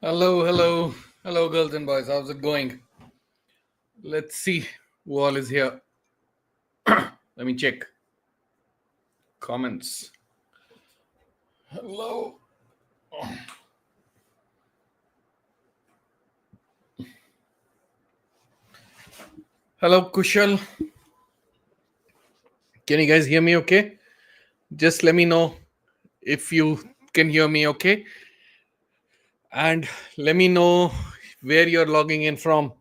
Hello, girls and boys. How's it going? Let's see who all is here. Let me check comments. Hello. Hello, Kushal. Can you guys hear me okay? Just let me know if you can hear me okay. And let me know where you're logging in from.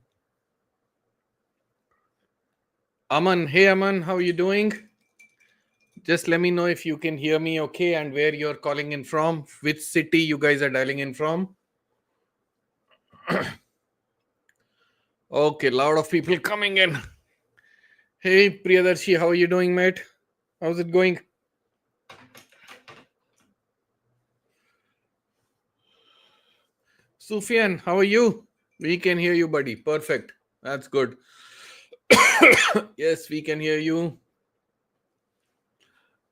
Aman, hey Aman, how are you doing? Just let me know if you can hear me okay and where you're calling in from, which city you guys are dialing in from. Okay, lot of people coming in. Hey Priyadarshi, how are you doing, mate? How's it going? Sufyan, how are you? We can hear you, buddy. Perfect. That's good. Yes, we can hear you.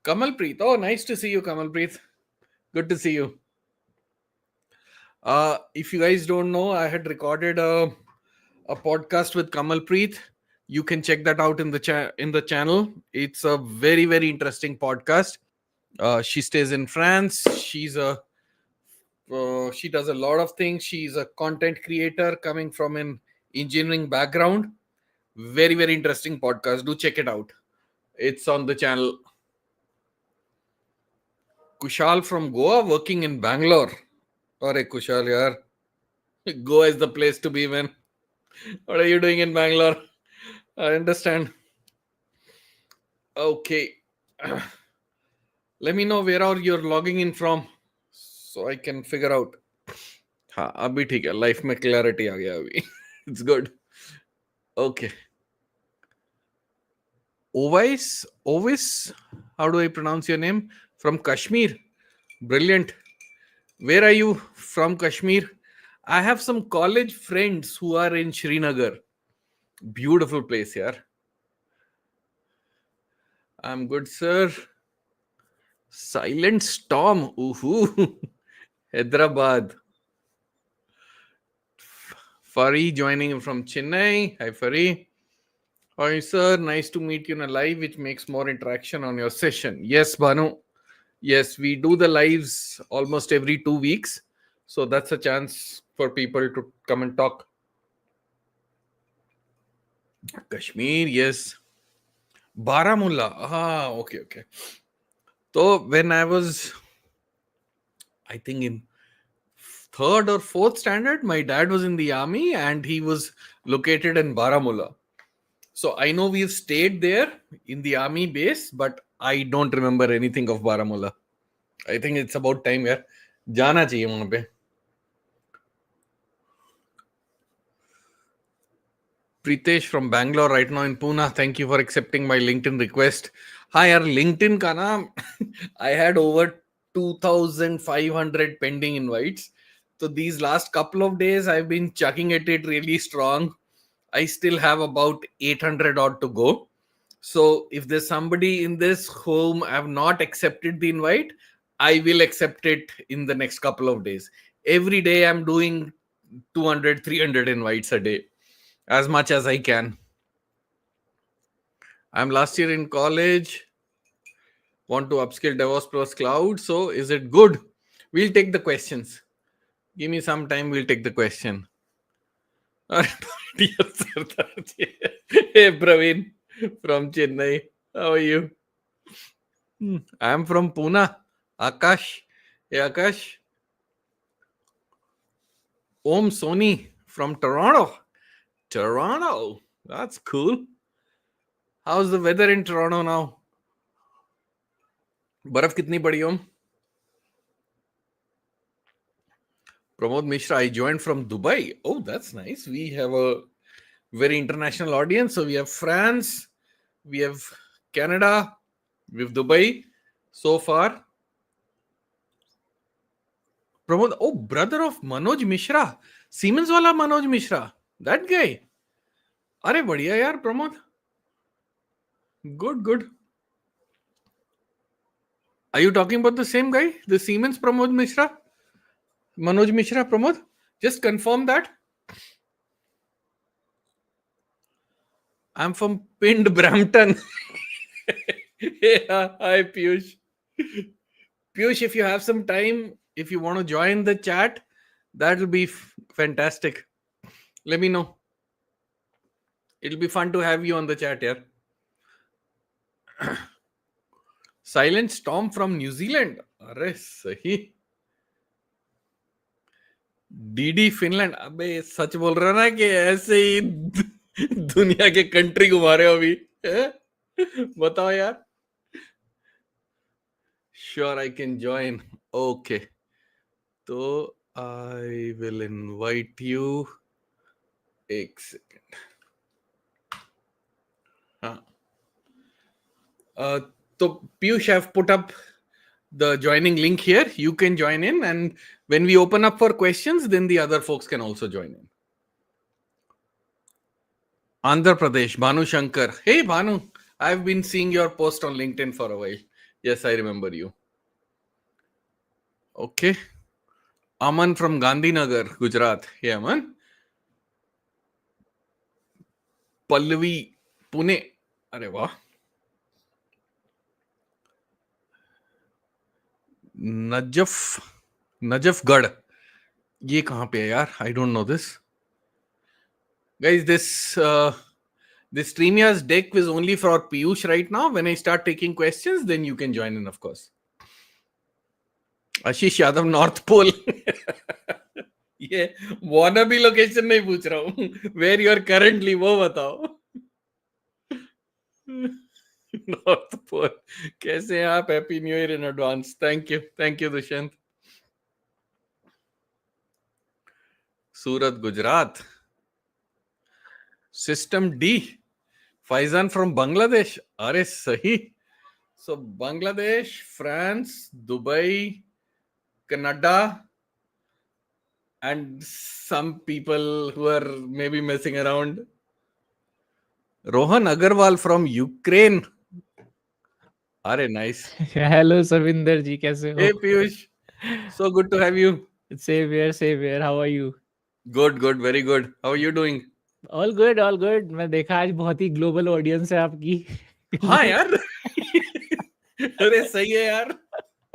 Kamalpreet. Oh, nice to see you, Kamalpreet. Good to see you. If you guys don't know, I had recorded a podcast with Kamalpreet. You can check that out in the channel. It's a very, very interesting podcast. She stays in France. She does a lot of things. She's a content creator coming from an engineering background. Very, very interesting podcast. Do check it out. It's on the channel. Kushal from Goa working in Bangalore. Alright, Kushal, yaar. Goa is the place to be, man. What are you doing in Bangalore? I understand. Okay. Let me know where are you logging in from so I can figure out. हाँ अभी ठीक है life में clarity आ गया अभी it's good okay Ovis, how do I pronounce your name? From Kashmir. Brilliant. Where are you from, Kashmir? I have some college friends who are in Srinagar. Beautiful place here. I'm good, sir. Silent Storm. Ooh. Hyderabad. Fari joining from Chennai. Hi, Fari. Hi, sir. Nice to meet you in a live, which makes more interaction on your session. Yes, Banu. Yes, we do the lives almost every 2 weeks. So that's a chance for people to come and talk. Kashmir, yes. Baramulla. Okay. So when I was, I think in third or fourth standard, my dad was in the army and he was located in Baramulla. So I know we've stayed there in the army base, but I don't remember anything of Baramulla. I think it's about time यार जाना चाहिए वहां पे. Pritesh from Bangalore right now in Pune. Thank you for accepting my LinkedIn request. Hi, यार LinkedIn का ना I had over 2,500 pending invites. So these last couple of days I've been chucking at it really strong. I still have about 800 odd to go. So if there's somebody in this whom I have not accepted the invite, I will accept it in the next couple of days. Every day I'm doing 200, 300 invites a day, as much as I can. I'm last year in college, want to upskill DevOps plus cloud. So is it good? We'll take the questions. Give me some time, we'll take the question. Hey Praveen from Chennai, how are you? I'm from Pune. Akash. Hey Akash. Om Soni from Toronto. Toronto. That's cool. How's the weather in Toronto now? बर्फ कितनी पड़ी ओम? Pramod Mishra, I joined from Dubai. Oh, that's nice. We have a very international audience. So we have France, we have Canada, we have Dubai so far. Pramod, oh, brother of Manoj Mishra. Siemens wala Manoj Mishra. That guy. अरे बढ़िया यार Pramod. Good. Are you talking about the same guy? The Siemens Pramod Mishra? Manoj Mishra Pramod? Just confirm that. I'm from pinned Brampton. Yeah, hi Piyush. Piyush, if you have some time, if you want to join the chat, that'll be fantastic. Let me know. It'll be fun to have you on the chat here. Silent Storm from New Zealand. अरे सही. DD Finland. अबे सच बोल रहा ना कि ऐसे ही दुनिया के कंट्री घुमा रहे हो अभी. बताओ यार. Sure, I can join. Okay. So I will invite you. एक second. So Piyush, have put up the joining link here. You can join in, and when we open up for questions, then the other folks can also join in. Andhra Pradesh, Bhanu Shankar. Hey Bhanu, I've been seeing your post on LinkedIn for a while. Yes, I remember you. Okay. Aman from Gandhinagar, Gujarat. Hey Aman. Pallavi, Pune. अरे वाह. नजफगढ़. ये कहाँ पे है यार? I don't know this. Guys, this StreamYard's deck is only for Piyush right now. When I start taking questions, then you can join in, of course. Ashish Yadav, north pole. ये wannabe location नहीं पूछ रहा हूँ. Where you are currently, वो बताओ. North pole. कैसे हैं आप? Happy new year in advance. Thank you Dushyant. Surat, Gujarat. System D. Faizan from Bangladesh. अरे सही. So Bangladesh, France, Dubai, Canada, and some people who are maybe messing around. Rohan Agarwal from Ukraine. Are nice. Hello Savinder ji, कैसे हो? Hey Piyush, so good to have you. Same here. How are you? Good, very good. How are you doing? All good. मैं देखा आज बहुत ही global audience है आपकी. हाँ यार. अरे सही है यार.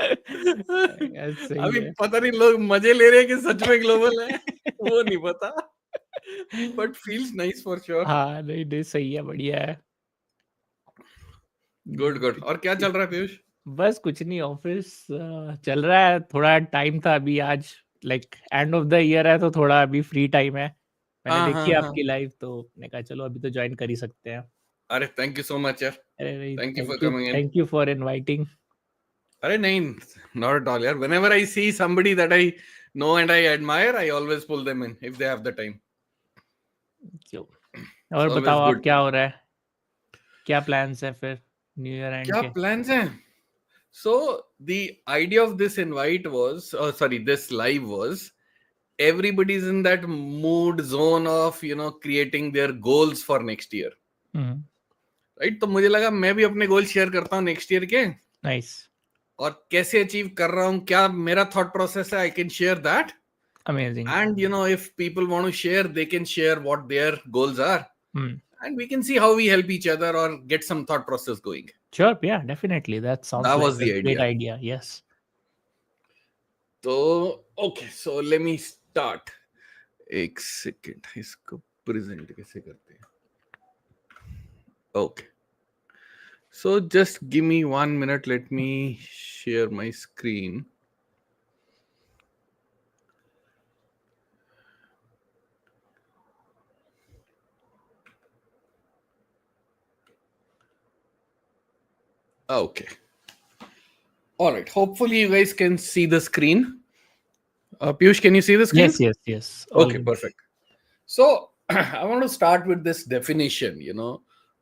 सही अभी है. पता नहीं लोग मजे ले रहे हैं कि सच में ग्लोबल है, वो नहीं पता. But feels nice for sure. हाँ नहीं सही है, बढ़िया है. गुड. और क्या चल रहा है पीयूष? बस कुछ नहीं, ऑफिस चल रहा है. थोड़ा टाइम था अभी, आज like end of the year है तो थोड़ा अभी फ्री टाइम है. मैंने देखी आपकी लाइव तो मैंने कहा चलो अभी तो ज्वाइन कर ही सकते हैं. अरे थैंक यू सो मच यार. अरे thank you for coming in. Thank you for inviting. अरे नहीं, not at all यार. Whenever I see somebody that I know and I admire, I always pull them in if they have the time. और बताओ आप क्या हो रहा है? क्या प्लान्स है फिर न्यू ईयर एंड के? क्या प्लान्स हैं? So the idea of this invite was, this live was, everybody's in that mood zone of creating their goals for next year. Right? तो मुझे लगा मैं भी अपने गोल शेयर करता हूँ नेक्स्ट ईयर के. नाइस. और कैसे अचीव कर रहा हूँ, क्या मेरा थॉट प्रोसेस है, I can share that. Amazing. And if people want to share, they can share what their goals are. And we can see how we help each other or get some thought process going. Sure, yeah, definitely. That sounds like a great idea. Yes. So, okay, so let me start. एक second, इसको present कैसे करते हैं? Okay. So just give me 1 minute. Let me share my screen. Okay. All right. Hopefully you guys can see the screen. Piyush, can you see the screen? Yes. Okay, perfect. So I want to start with this definition.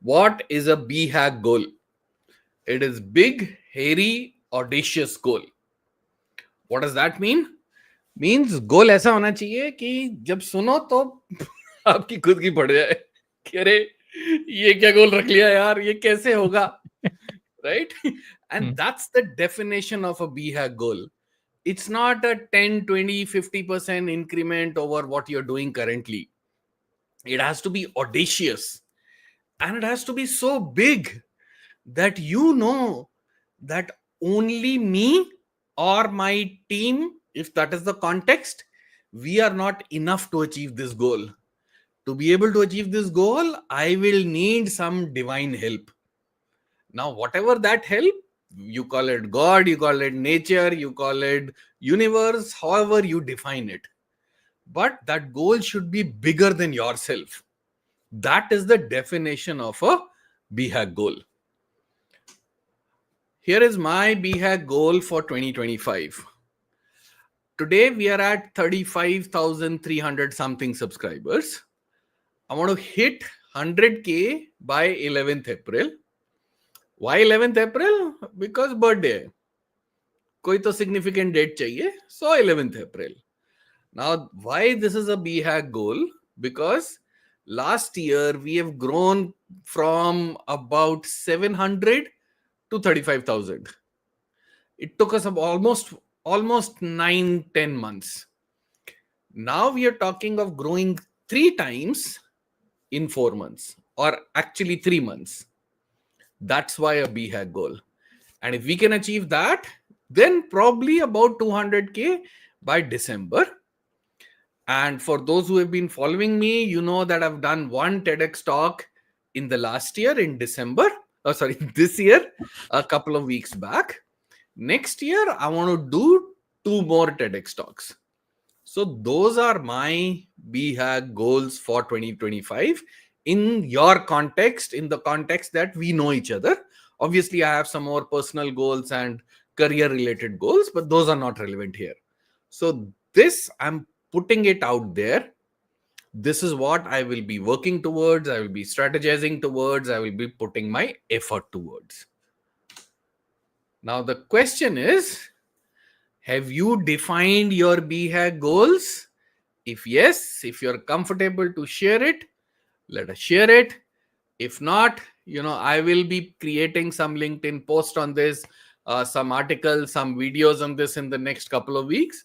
What is a BHAG goal? It is big, hairy, audacious goal. What does that mean? Means goal ऐसा होना चाहिए कि जब सुनो तो आपकी खुद की पड़ जाए कि अरे ये क्या गोल रख लिया यार, ये कैसे होगा. Right? And that's the definition of a BHAG goal. It's not a 10, 20, 50% increment over what you're doing currently. It has to be audacious, and it has to be so big that you know that only me or my team, if that is the context, we are not enough to achieve this goal. To be able to achieve this goal, I will need some divine help. Now, whatever that help, you call it God, you call it nature, you call it universe, however you define it. But that goal should be bigger than yourself. That is the definition of a BHAG goal. Here is my BHAG goal for 2025. Today we are at 35,300 something subscribers. I want to hit 100K by 11th April. Why 11th April? Because birthday है. कोई तो significant date चाहिए. So 11th April. Now, why this is a BHAG goal? Because last year we have grown from about 700 to 35,000. It took us almost 9-10 months. Now we are talking of growing 3 times in 4 months, or actually 3 months. That's why a BHAG goal. And if we can achieve that, then probably about 200K by December. And for those who have been following me, you know that I've done one TEDx talk in the last year in December. This year, a couple of weeks back. Next year, I want to do 2 more TEDx talks. So those are my BHAG goals for 2025 in your context, in the context that we know each other. Obviously, I have some more personal goals and career related goals, but those are not relevant here. So this, I'm putting it out there. This is what I will be working towards. I will be strategizing towards. I will be putting my effort towards. Now, the question is, have you defined your BHAG goals? If yes, if you're comfortable to share it, let us share it. If not, I will be creating some LinkedIn post on this, some articles, some videos on this in the next couple of weeks.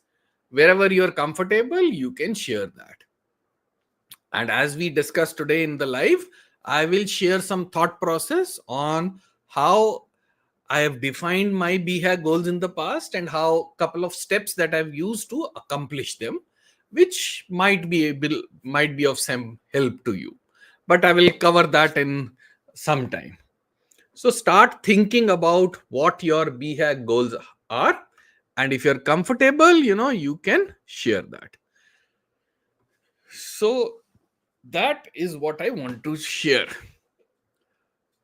Wherever you're comfortable, you can share that. And as we discussed today in the live, I will share some thought process on how I have defined my BHAG goals in the past and how a couple of steps that I've used to accomplish them, which might be of some help to you. But I will cover that in some time. So start thinking about what your BHAG goals are. And if you're comfortable, you can share that. So that is what I want to share.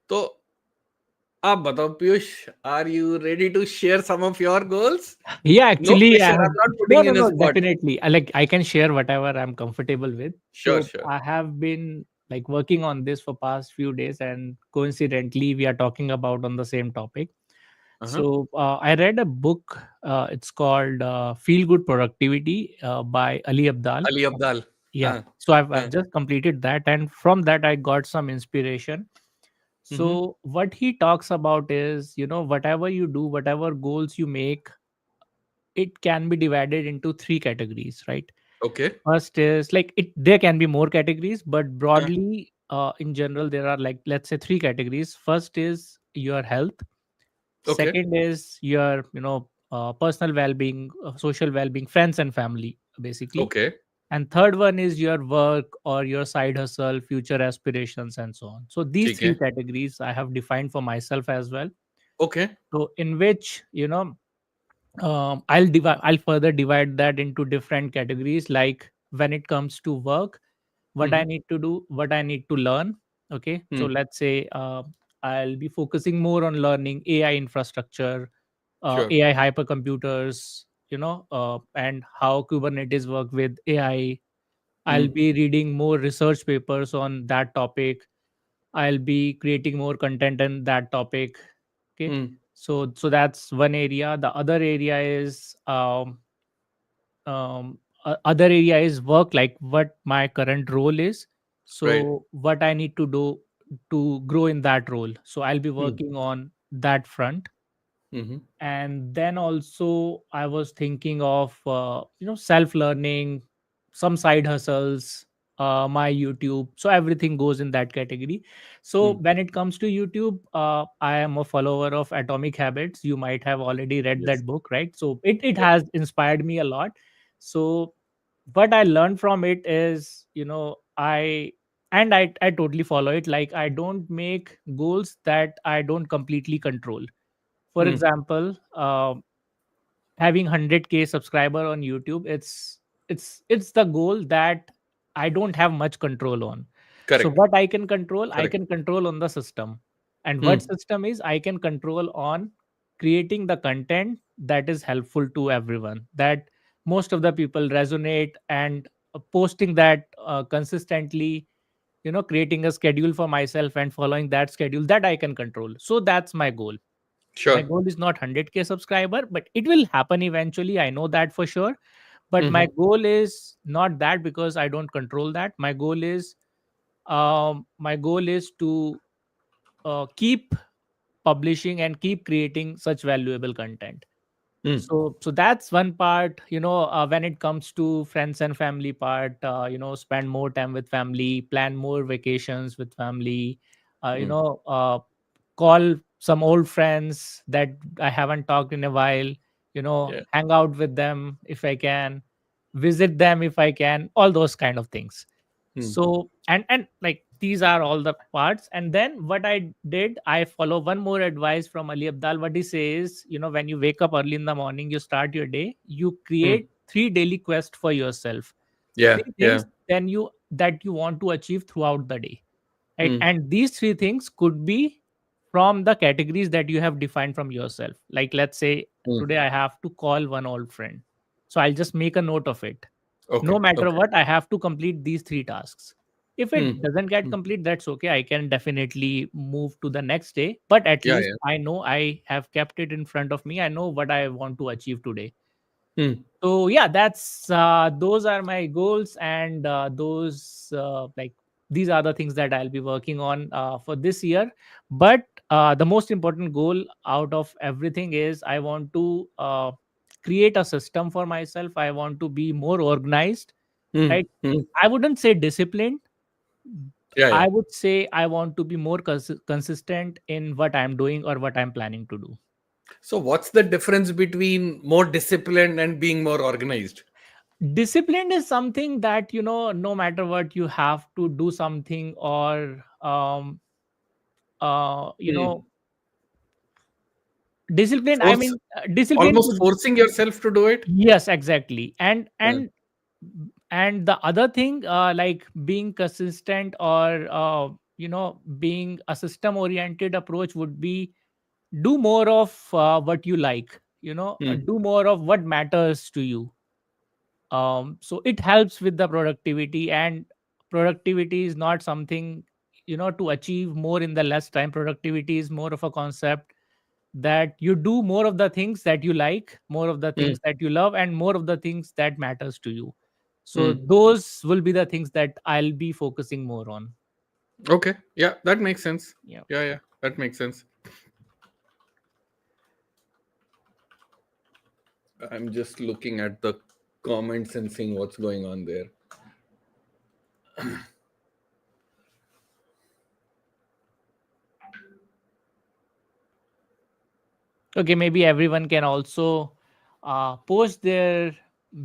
So, आप बताओ Piyush, are you ready to share some of your goals? Yeah, No actually, I pressure. have I'm not putting no, you no, in a no, spot. definitely. I can share whatever I'm comfortable with. Sure, So sure. I have been like working on this for past few days, and coincidentally, we are talking about on the same topic. Uh-huh. So I read a book. It's called "Feel Good Productivity" by Ali Abdal. Ali Abdal. Yeah. Uh, So I've uh, just completed that, and from that I got some inspiration. mhm. So what he talks about is, whatever you do, whatever goals you make, it can be divided into three categories, right? Okay. First is like it there can be more categories, but Uh, broadly in general there are, like, let's say, three categories. First is your health. okay. Second is your personal well-being, social well-being, friends and family, basically. Okay. And third one is your work or your side hustle, future aspirations, and so on. So these ठीक three है. categories I have defined for myself as well. Okay. So in which, I'll further divide that into different categories. Like when it comes to work, what I Mhm. need to do, what I need to learn. Okay, so Hmm. let's say I'll be focusing more on learning AI infrastructure, Sure. AI hypercomputers, and how Kubernetes work with AI. I'll Hmm. be reading more research papers on that topic. I'll be creating more content on that topic. Okay, Hmm. so that's one area. The other area is other area is work, like what my current role is. Right. So what I need to do to grow in that role. So I'll be Hmm. working on that front. Mm-hmm. And then also I was thinking of self learning, some side hustles, my YouTube. So everything goes in that category. So Mm. when it comes to YouTube, I am a follower of Atomic Habits. You might have already read Yes. that book, right? So it Yep. has inspired me a lot. So what I learned from it is, I totally follow it. Like, I don't make goals that I don't completely control. For Mm. example, having 100K subscriber on YouTube, it's the goal that I don't have much control on. So Correct. what I can control, I Correct. can control on the system. And what Mm. system is, I can control on creating the content that is helpful to everyone, that most of the people resonate, and posting that consistently, creating a schedule for myself and following that schedule, that I can control. So that's my goal. My Sure. goal is not 100K subscriber, but it will happen eventually, I know that for sure. But my Mm-hmm. goal is not that, because I don't control that. My goal is to keep publishing and keep creating such valuable content. Mm. So that's one part. When it comes to friends and family part, spend more time with family, plan more vacations with family, uh, you Mm. know uh, call some old friends that I haven't talked in a while, Yeah. hang out with them if I can, visit them if I can, all those kind of things. Mm. So, and like, these are all the parts. And then what I did, I follow one more advice from Ali Abdal. What he says, when you wake up early in the morning, you start your day, you Mm. create 3 daily quests for yourself, Yeah. 3 things Yeah. then you that you want to achieve throughout the day, right? Mm. And these 3 things could be from the categories that you have defined from yourself. Like, let's say Mm. today I have to call one old friend, so I'll just make a note of it. No Okay. matter Okay. what, I have to complete these 3 tasks. If it Mm. doesn't get Mm. complete, that's okay, I can definitely move to the next day, but at Yeah. least Yeah. I know I have kept it in front of me, I know what I want to achieve today. Mm. So yeah, that's those are my goals, and those like these are the things that I'll be working on for this year. But the most important goal out of everything is, I want to create a system for myself. I want to be more organized, Mm. right? Mm. I wouldn't say disciplined. Yeah. Yeah. I would say I want to be more consistent in what I'm doing or what I'm planning to do. So, what's the difference between more disciplined and being more organized? Discipline is something that, no matter what, you have to do something, or Mm. discipline, I Force, mean, discipline almost could. forcing yourself to do it. Yes, exactly. and Yeah. and and the other thing, like being consistent, or being a system oriented approach, would be do more of what you like, Mm. do more of what matters to you. So it helps with the productivity, and productivity is not something, to achieve more in the less time. Productivity is more of a concept that you do more of the things that you like, more of the Mm. things that you love, and more of the things that matters to you. So Mm. those will be the things that I'll be focusing more on. Okay. Yeah, that makes sense. Yeah. Yeah. Yeah, that makes sense. I'm just looking at the comments and seeing what's going on there. Okay, maybe everyone can also post their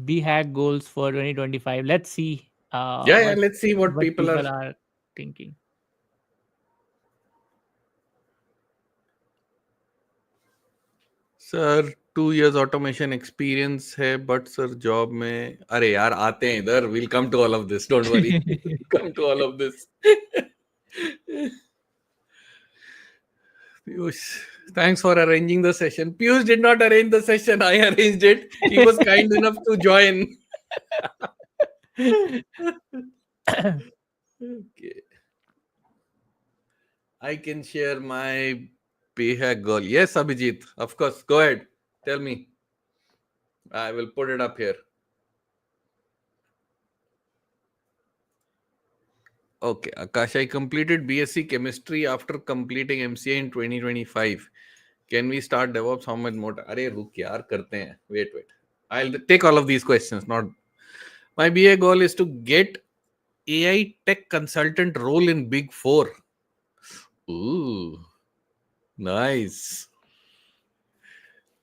BHAG goals for 2025. Let's see Yeah. Yeah. Let's see what what people are. people are thinking. Sir 2 years automation experience है but sir job में अरे यार आते हैं इधर will come to all of this don't worry come to all of this Piyush, thanks for arranging the session. Piyush did not arrange the session. I arranged it. He was kind enough to join. Okay. I can share my BHAG goal. Yes, Abhijit. Of course. Go ahead. Tell me. I will put it up here. Okay. Akash, I completed BSc Chemistry after completing MCA in 2025. Can we start DevOps? How much more? अरे रुक यार करते हैं. Wait. I'll take all of these questions. Not my BA goal is to get AI tech consultant role in Big Four. Ooh, nice.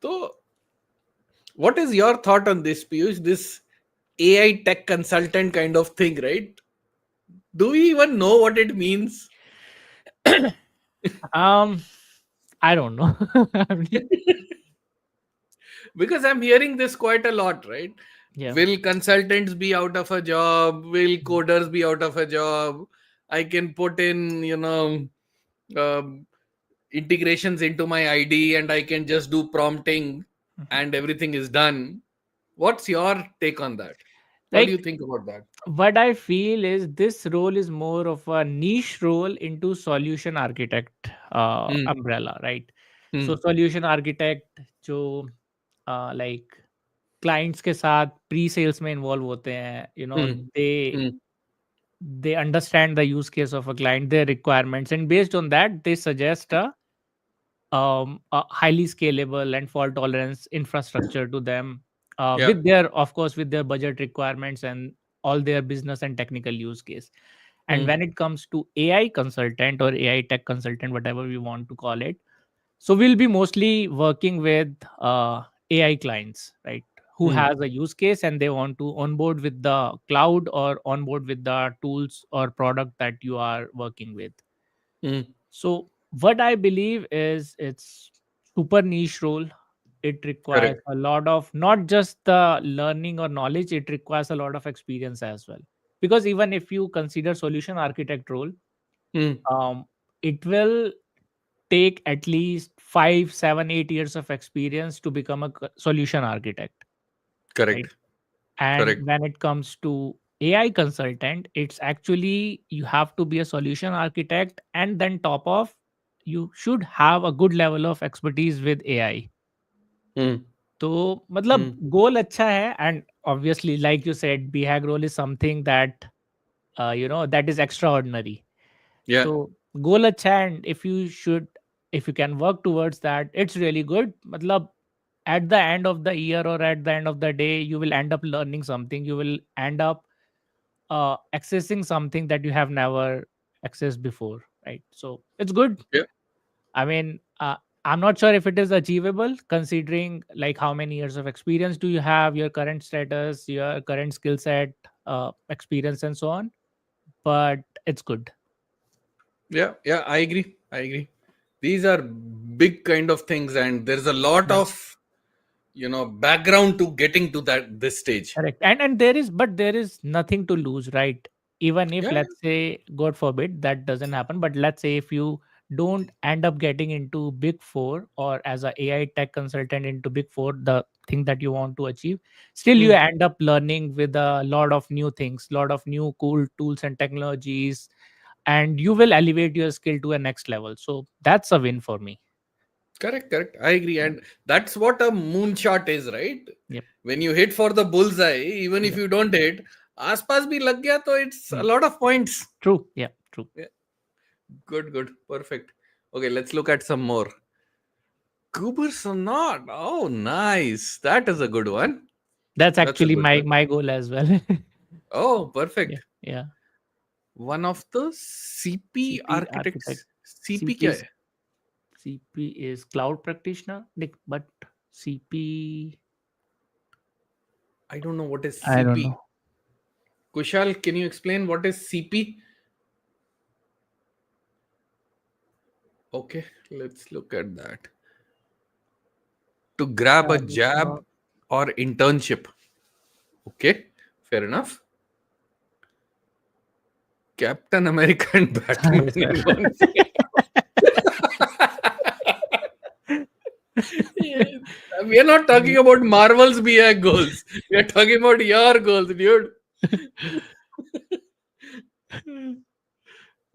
So, what is your thought on this, Piyush? This AI tech consultant kind of thing, right? Do we even know what it means? I don't know. I mean, Because I'm hearing this quite a lot, right? yeah. Will consultants be out of a job? Will coders be out of a job? I can put in, um, integrations into my ID and I can just do prompting Mhm. and everything is done. What's your take on that? What do you Like, think about that? what I feel is this role is more of a niche role into solution architect Hmm. umbrella, right? So Hmm. solution architect जो like clients के साथ pre sales में involve होते हैं, Hmm. Hmm. they understand the use case of a client, their requirements, and based on that they suggest a highly scalable and fault tolerance infrastructure to them, Yeah. with their, of course, with their budget requirements and all their business and technical use case. And Hmm. when it comes to AI consultant or AI tech consultant, whatever we want to call it, so we'll be mostly working with AI clients, right? Who Hmm. has a use case and they want to onboard with the cloud or onboard with the tools or product that you are working with. Hmm. So what I believe is it's super niche role. It requires Correct. a lot of not just the learning or knowledge, it requires a lot of experience as well. Because even if you consider solution architect role, Hmm. um, it will take at least 5, 7, 8 years of experience to become a solution architect, right? Correct. And Correct. when it comes to AI consultant, it's actually you have to be a solution architect, and then top of you should have a good level of expertise with AI. Hmm. तो मतलब Hmm. गोल अच्छा है, and obviously like you said BHAG role is something that that is extraordinary. Yeah. So goal अच्छा है, and if you can work towards that, it's really good. मतलब at the end of the year or at the end of the day, you will end up learning something. You will end up accessing something that you have never accessed before, right? So it's good. Yeah. I mean, I'm not sure if it is achievable considering like how many years of experience do you have, your current status, your current skill set, experience, and so on. But it's good. Yeah. Yeah. I agree. I agree. These are big kind of things, and there's a lot Yeah. of background to getting to that this stage. Correct. And there is nothing to lose, right? Even if, Yeah. let's say, God forbid, that doesn't happen, but let's say if you don't end up getting into Big Four or as a AI tech consultant into Big Four, the thing that you want to achieve, still you Hmm. end up learning with a lot of new things, lot of new cool tools and technologies, and you will elevate your skill to a next level. So that's a win for me. Correct, correct. I agree. Yeah. And that's what a moonshot is, right? Yep. When you hit for the bullseye, even if Yep. you don't hit, आसपास भी लग गया तो it's a Mm. lot of points. True. Yeah. True. Yeah. Good, good. Perfect. Okay, let's look at some more. Goobers or not? Oh, nice. That is a good one. That's That's a actually good my one. my goal as well. Oh, Yeah. perfect. Yeah. One of the CP CP architect. architects. CP CP क्या is है? CP is cloud practitioner, but CP, I don't know what is I don't CP. know. Kushal, can you explain what is CP? Okay, let's look at that. To grab a jab Cloud- or internship. Okay, fair enough. Captain America and Batman in one frame. Yeah, we are not talking about Marvel's BHAG goals. We are talking about your goals, dude.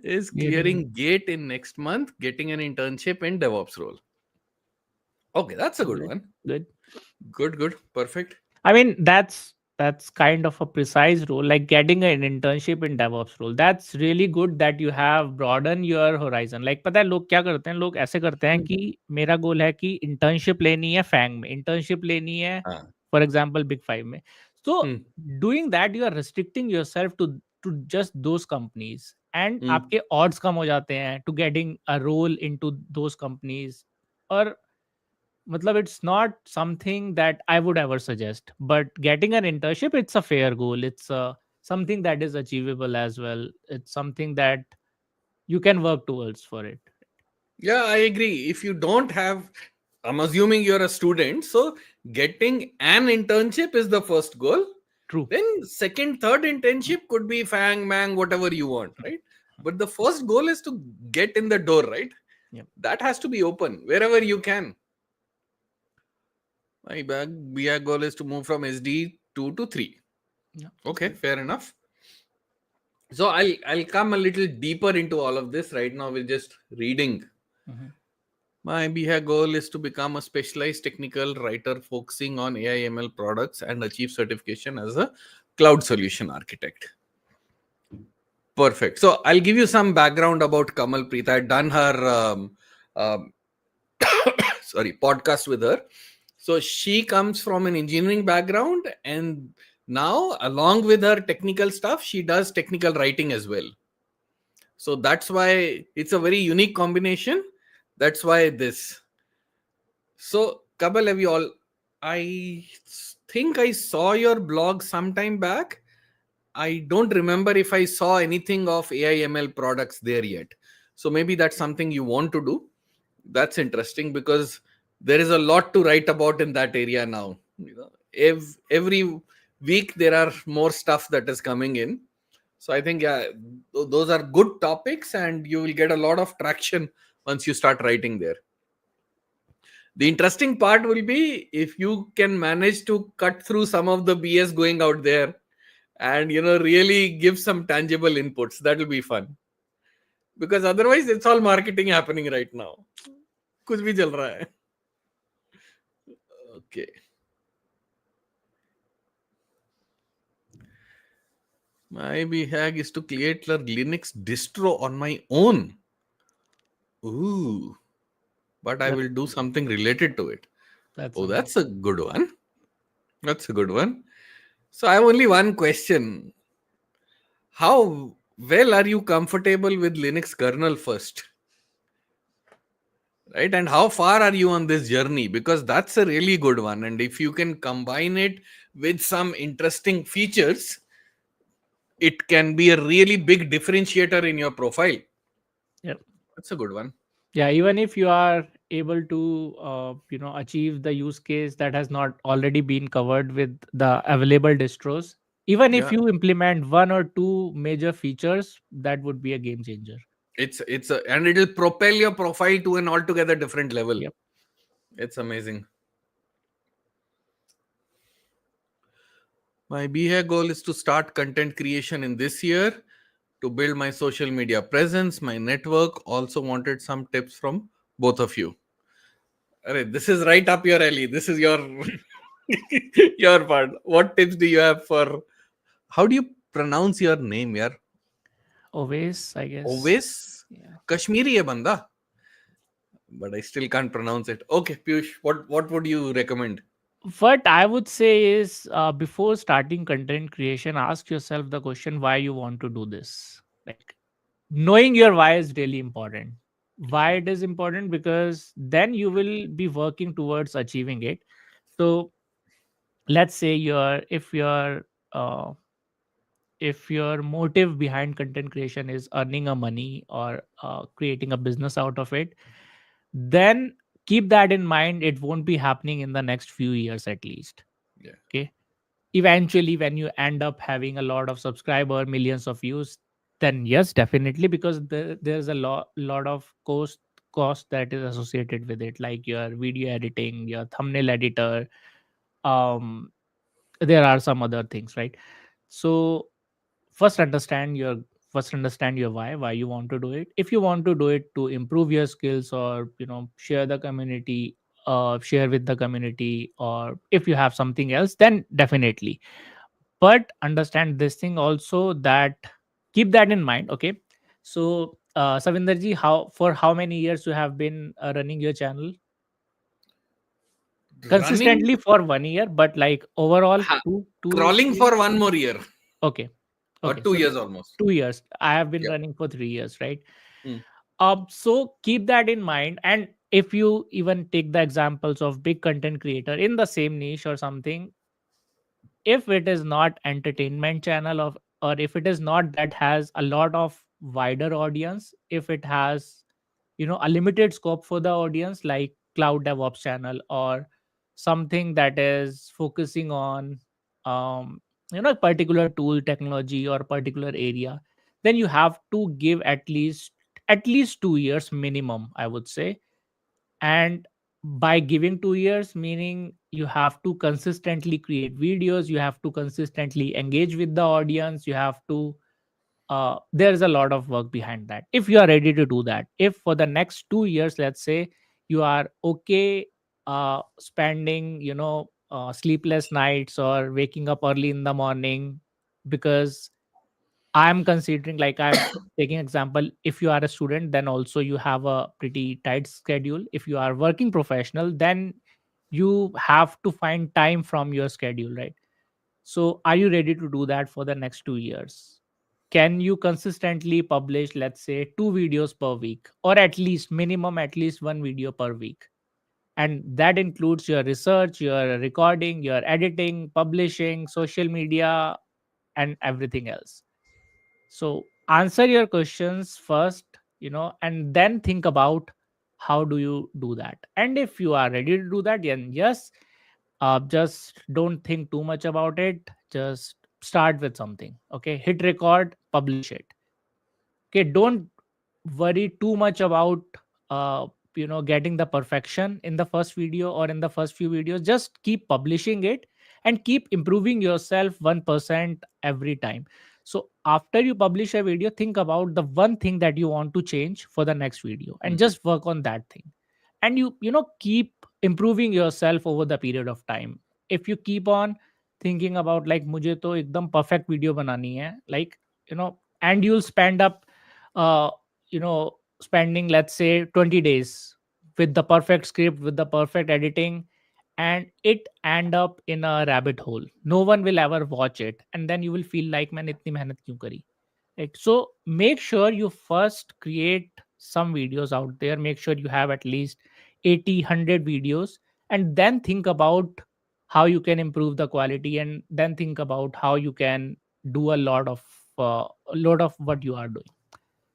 Is Getting clearing gate in next month, getting an internship in DevOps role. Okay, that's a good good, one. good. Good, good, perfect. I mean, that's that's kind of a precise role, like getting an internship in DevOps role. That's really good that you have broaden your horizon. Like पता है लोग क्या करते हैं, लोग ऐसे करते हैं Hmm. कि मेरा गोल है कि इंटर्नशिप लेनी है फैंग में, इंटर्नशिप लेनी है Ah. For example big five में. So Hmm. doing that you are restricting yourself to just those companies, and Hmm. आपके odds कम हो जाते हैं to getting a role into those companies. और matlab it's not something that I would ever suggest, but getting an internship, it's a fair goal. It's something that is achievable as well. It's something that you can work towards for it. Yeah, I agree. If you don't have, I'm assuming you're a student, so getting an internship is the first goal. True. Then second, third Mm, internship could be fang, mang, whatever you want, mm, right? mm. But the first goal is to get in the door, right? Yep. That has to be open wherever you can. My BHAG goal is to move from SD 2 to 3. Yeah. Okay, fair enough. So I'll come a little deeper into all of this. Right now we're just reading. Mhm. My BHAG goal is to become a specialized technical writer focusing on AI ML products and achieve certification as a cloud solution architect. Perfect. So I'll give you some background about Kamal Preet. I've done her um, podcast with her. So she comes from an engineering background, and now along with her technical stuff, she does technical writing as well. So that's why it's a very unique combination. That's why this. So Kamal, have you all? I think I saw your blog sometime back. I don't remember if I saw anything of AI/ML products there yet. So maybe that's something you want to do. That's interesting because there is a lot to write about in that area now. Every week there are more stuff that is coming in. So I think yeah, those are good topics, and you will get a lot of traction once you start writing there. The interesting part will be if you can manage to cut through some of the BS going out there and really give some tangible inputs. That will be fun because otherwise it's all marketing happening right now. कुछ भी चल रहा है. Okay. My BHAG is to create a Linux distro on my own. Ooh. But I That, will do something related to it. that's Oh, amazing. that's a good one. That's a good one. So I have only one question. How well are you comfortable with Linux kernel first? Right? And how far are you on this journey? Because that's a really good one. And if you can combine it with some interesting features, it can be a really big differentiator in your profile. Yep. That's a good one. Yeah, even if you are able to achieve the use case that has not already been covered with the available distros, even if Yeah. you implement one or two major features, that would be a game changer. And it'll propel your profile to an altogether different level. Yep. It's amazing. My BHAG goal is to start content creation in this year to build my social media presence, my network. Also wanted some tips from both of you. Arre, this is right up your alley. This is your your part. What tips do you have for how do you pronounce your name, yaar? Always, I guess. Always Yeah. Kashmiri hai banda, but I still can't pronounce it. Okay, Piyush, what would you recommend? What I would say is, before starting content creation, ask yourself the question why you want to do this. Like, knowing your why is really important. Why it is important? Because then you will be working towards achieving it. So let's say uh, if your motive behind content creation is earning a money or creating a business out of it, then keep that in mind. It won't be happening in the next few years at least. Yeah. Okay. Eventually when you end up having a lot of subscriber, millions of views, then yes, definitely, because there's a lot of cost that is associated with it, like your video editing, your thumbnail editor. um there are some other things, right? So first understand your why you want to do it. If you want to do it to improve your skills, or share with the community, or if you have something else, then definitely. but understand this thing also, that keep that in mind. Okay, so Savinder ji, how many years you have been running your channel? Running, Consistently for 1 year, but like overall ha, two crawling 3 years? for one more year Okay, or okay, two so years almost. 2 years. I have been Yeah. running for 3 years, right? Mm, So keep that in mind. And if you even take the examples of big content creator in the same niche or something, if it is not entertainment channel of, or if it is not that has a lot of wider audience, if it has, a limited scope for the audience, like cloud DevOps channel, or something that is focusing on um a particular tool, technology, or particular area, then you have to give at least 2 years minimum, I would say. And by giving 2 years, meaning you have to consistently create videos, you have to consistently engage with the audience, you have to there's a lot of work behind that. If you are ready to do that, if for the next 2 years, let's say, you are okay spending sleepless nights or waking up early in the morning, because I'm considering, like, I'm taking example, if you are a student, then also you have a pretty tight schedule. If you are working professional, then you have to find time from your schedule, right? So are you ready to do that for the next 2 years? Can you consistently publish, let's say, 2 videos per week, or at least minimum at least one video per week? And that includes your research, your recording, your editing, publishing, social media, and everything else. So answer your questions first, and then think about how do you do that. And if you are ready to do that, then yes, just don't think too much about it. Just start with something. Okay, hit record, publish it. Okay, don't worry too much about uh getting the perfection in the first video or in the first few videos. Just keep publishing it and keep improving yourself 1% every time. So after you publish a video, think about the one thing that you want to change for the next video, and mm, just work on that thing. And keep improving yourself over the period of time. If you keep on thinking about, like, mujhe to ekdam perfect video banani hai, like, and you'll spend up uh spending, let's say, 20 days with the perfect script, with the perfect editing, and it end up in a rabbit hole. No one will ever watch it, and then you will feel like, man, itni mehnat kyun kari? Right? So make sure you first create some videos out there. Make sure you have at least 80, 100 videos, and then think about how you can improve the quality, and then think about how you can do a lot of what you are doing.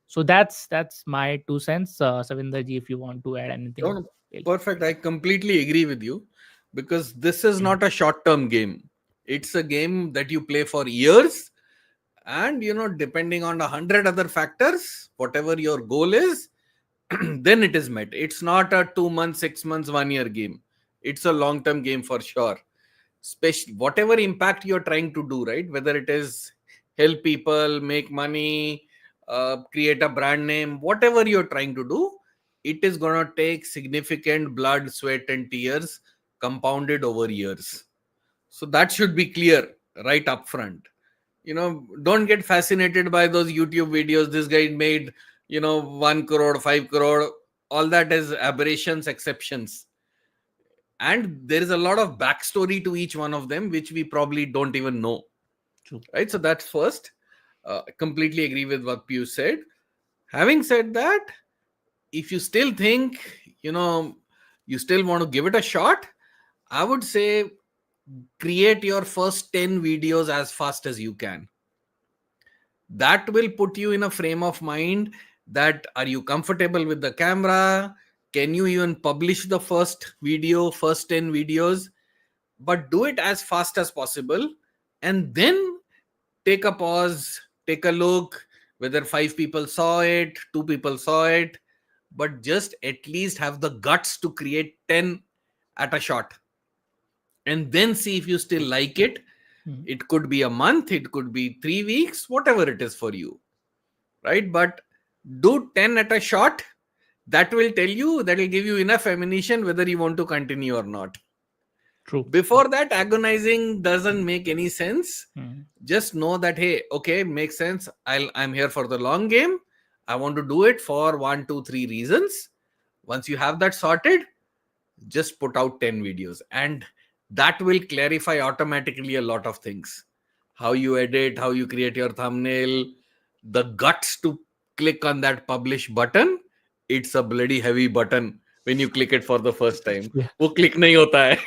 So that's my 2 cents, Savinder ji. If you want to add no, anything, no, well, perfect. I completely agree with you because this is mm, not a short term game. It's a game that you play for years. And, depending on 100 other factors, whatever your goal is, then it is met. It's not a 2 months, 6 months, 1 year game. It's a long term game for sure. Especially whatever impact you're trying to do, right? Whether it is help people, make money, create a brand name, whatever you're trying to do, it is going to take significant blood, sweat, and tears compounded over years. So that should be clear right up front. Don't get fascinated by those YouTube videos. This guy made, 1 crore, 5 crore. All that is aberrations, exceptions. And there is a lot of backstory to each one of them, which we probably don't even know. true. Right. So that's first. Completely agree with what Piyush said. Having said that, if you still think, you still want to give it a shot, I would say create your first 10 videos as fast as you can. That will put you in a frame of mind that are you comfortable with the camera? Can you even publish the first video, first 10 videos? But do it as fast as possible, and then take a pause, take a look whether 5 people saw it, 2 people saw it, but just at least have the guts to create 10 at a shot, and then see if you still like it. Mhm. It could be a month, it could be 3 weeks, whatever it is for you, right? But do 10 at a shot. That will give you enough ammunition whether you want to continue or not. True. Before that, agonizing doesn't make any sense. Mm. Just know that, hey, okay, makes sense. I'm here for the long game. I want to do it for 1, 2, 3 reasons. Once you have that sorted, just put out 10 videos, and that will clarify automatically a lot of things. How you edit, how you create your thumbnail, the guts to click on that publish button. It's a bloody heavy button when you click it for the first time. Yeah. वो click नहीं होता है.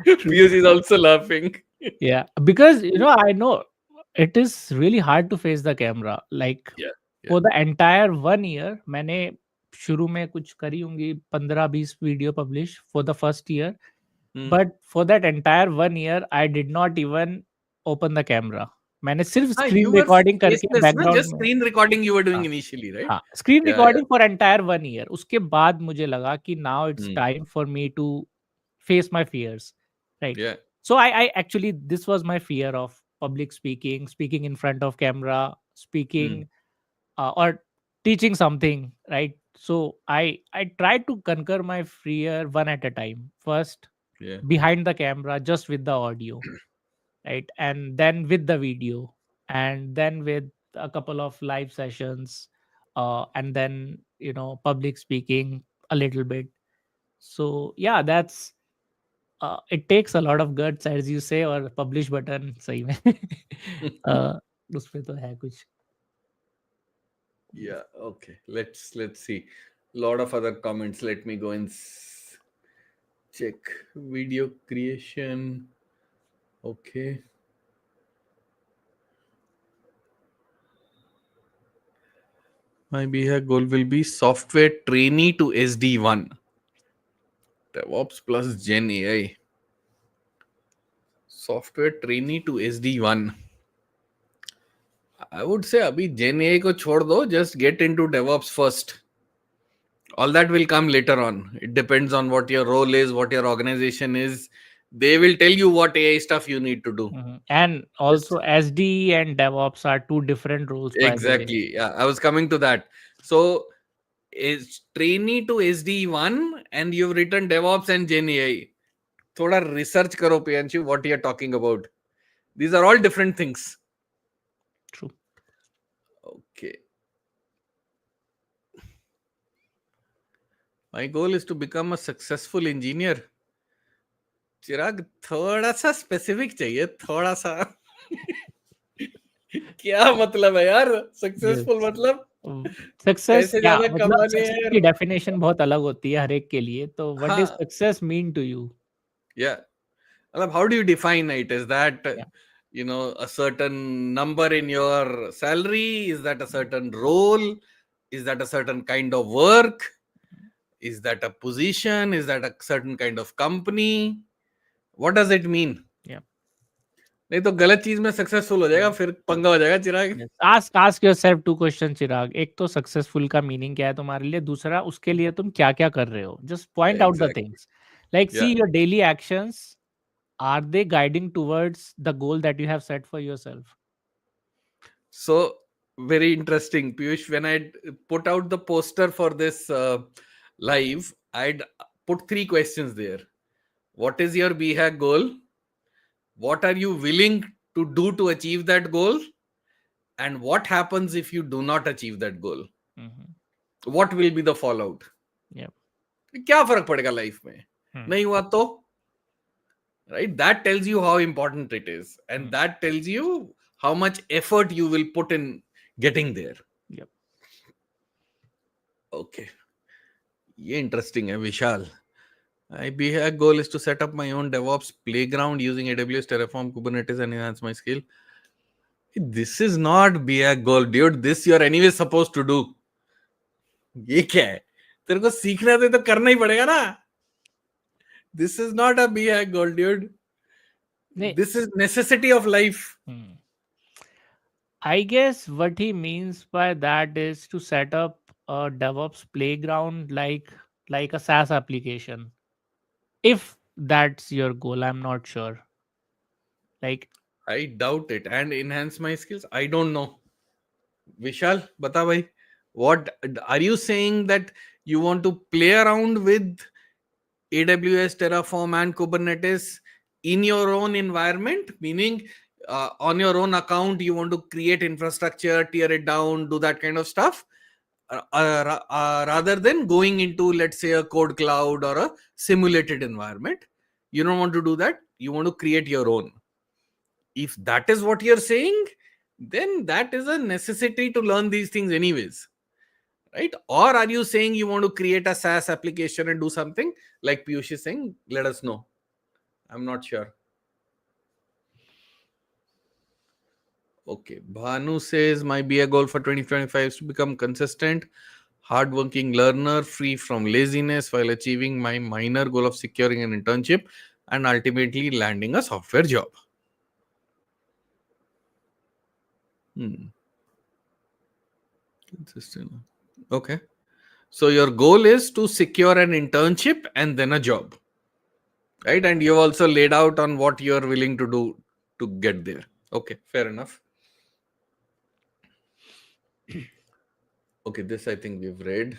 True. Piyush is also laughing. Yeah, because I know it is really hard to face the camera. Like Yeah, yeah. for the entire 1 year, मैंने शुरू में कुछ करी होंगी 15-20 video publish for the first year. But for that entire 1 year, I did not even open the camera. मैंने सिर्फ You screen were recording करके faceless, na? Background Just में screen recording you were doing हाँ, initially, right? हाँ, screen Yeah, yeah. Recording for entire 1 year. उसके बाद मुझे लगा कि now it's Hmm. time for me to face my fears, right? Yeah. So I actually, this was my fear of public speaking, speaking in front of camera, speaking or teaching something, right? So I tried to conquer my fear one at a time. First Yeah. behind the camera, just with the audio, right? And then with the video, and then with a couple of live sessions, and then public speaking a little bit. So yeah, that's it takes a lot of guts, as you say, और publish button सही में उस पे तो है कुछ. Yeah, okay. Let's see. Lot of other comments. Let me go and check video creation. Okay. My BHAG goal will be software trainee to SD1. DevOps plus Gen AI. Software trainee to SD1. I would say abhi Gen AI ko chhod do, just get into DevOps first. All that will come later on. It depends on what your role is, what your organization is. They will tell you what AI stuff you need to do. And Just also SD and DevOps are two different roles, by the way. exactly. Yeah, I was coming to that. So is trainee to SD1 and you've written DevOps and Gen AI. Thoda research karo Priyanshu, what you're talking about. These are all different things. True. Okay. My goal is to become a successful engineer. चिराग थोड़ा सा specific चाहिए, थोड़ा सा. क्या मतलब है यार successful? मतलब सक्सेस पैसे क्या ज्यादा मतलब? कमाने सक्सेस हैं. की डेफिनेशन बहुत अलग होती है हर एक के लिए. तो व्हाट इज हाँ. Success mean to you? Yeah. मतलब how do you define it? Is that Yeah. a certain number in your salary? Is that a certain role? Is that a certain kind of work? Is that a position? Is that a certain kind of company? What does it mean? Yeah. नहीं तो गलत चीज में successful हो जाएगा, फिर पंगा हो जाएगा चिराग. Yes. Ask yourself two questions, चिराग. एक तो सक्सेसफुल का मीनिंग क्या है तुम्हारे लिए, दूसरा उसके लिए तुम क्या क्या कर रहे हो. Just point out the Exactly. Things, like see Yeah. your daily actions, are they guiding towards the goal that you have set for yourself? So very interesting, Piyush. When I put out the poster for this live, I'd put 3 questions there. What is your BHAG goal? What are you willing to do to achieve that goal? And what happens if you do not achieve that goal? What will be the fallout? Yeah. क्या फर्क पड़ेगा life में? नहीं हुआ तो? Right? That tells you how important it is. And that tells you how much effort you will put in getting there. Yep. Okay. ये interesting है विशाल. My BHAG goal is to set up my own DevOps playground using AWS, Terraform, Kubernetes and enhance my skill. This is not BHAG goal, dude. This you're anyway supposed to do. ये क्या है? तेरे को सीखना है तो करना ही पड़ेगा ना. This is not a BHAG goal, dude. This is necessity of life. I guess what he means by that is to set up a DevOps playground like a SaaS application. If that's your goal, I'm not sure. Like, I doubt it. And enhance my skills? I don't know. Vishal, bata bhai. What are you saying, that you want to play around with AWS, Terraform, and Kubernetes in your own environment, meaning on your own account, you want to create infrastructure, tear it down, do that kind of stuff, rather than going into, let's say, a code cloud or a simulated environment. You don't want to do that. You want to create your own. If that is what you're saying, then that is a necessity to learn these things anyways, right? Or are you saying you want to create a SaaS application and do something like Piyush is saying? Let us know. I'm not sure. Okay, Bhanu says my BA goal for 2025 is to become consistent, hardworking learner, free from laziness, while achieving my minor goal of securing an internship and ultimately landing a software job. Consistent. Okay. So your goal is to secure an internship and then a job, right? And you've also laid out on what you're willing to do to get there. Okay, fair enough. Okay, this I think we've read.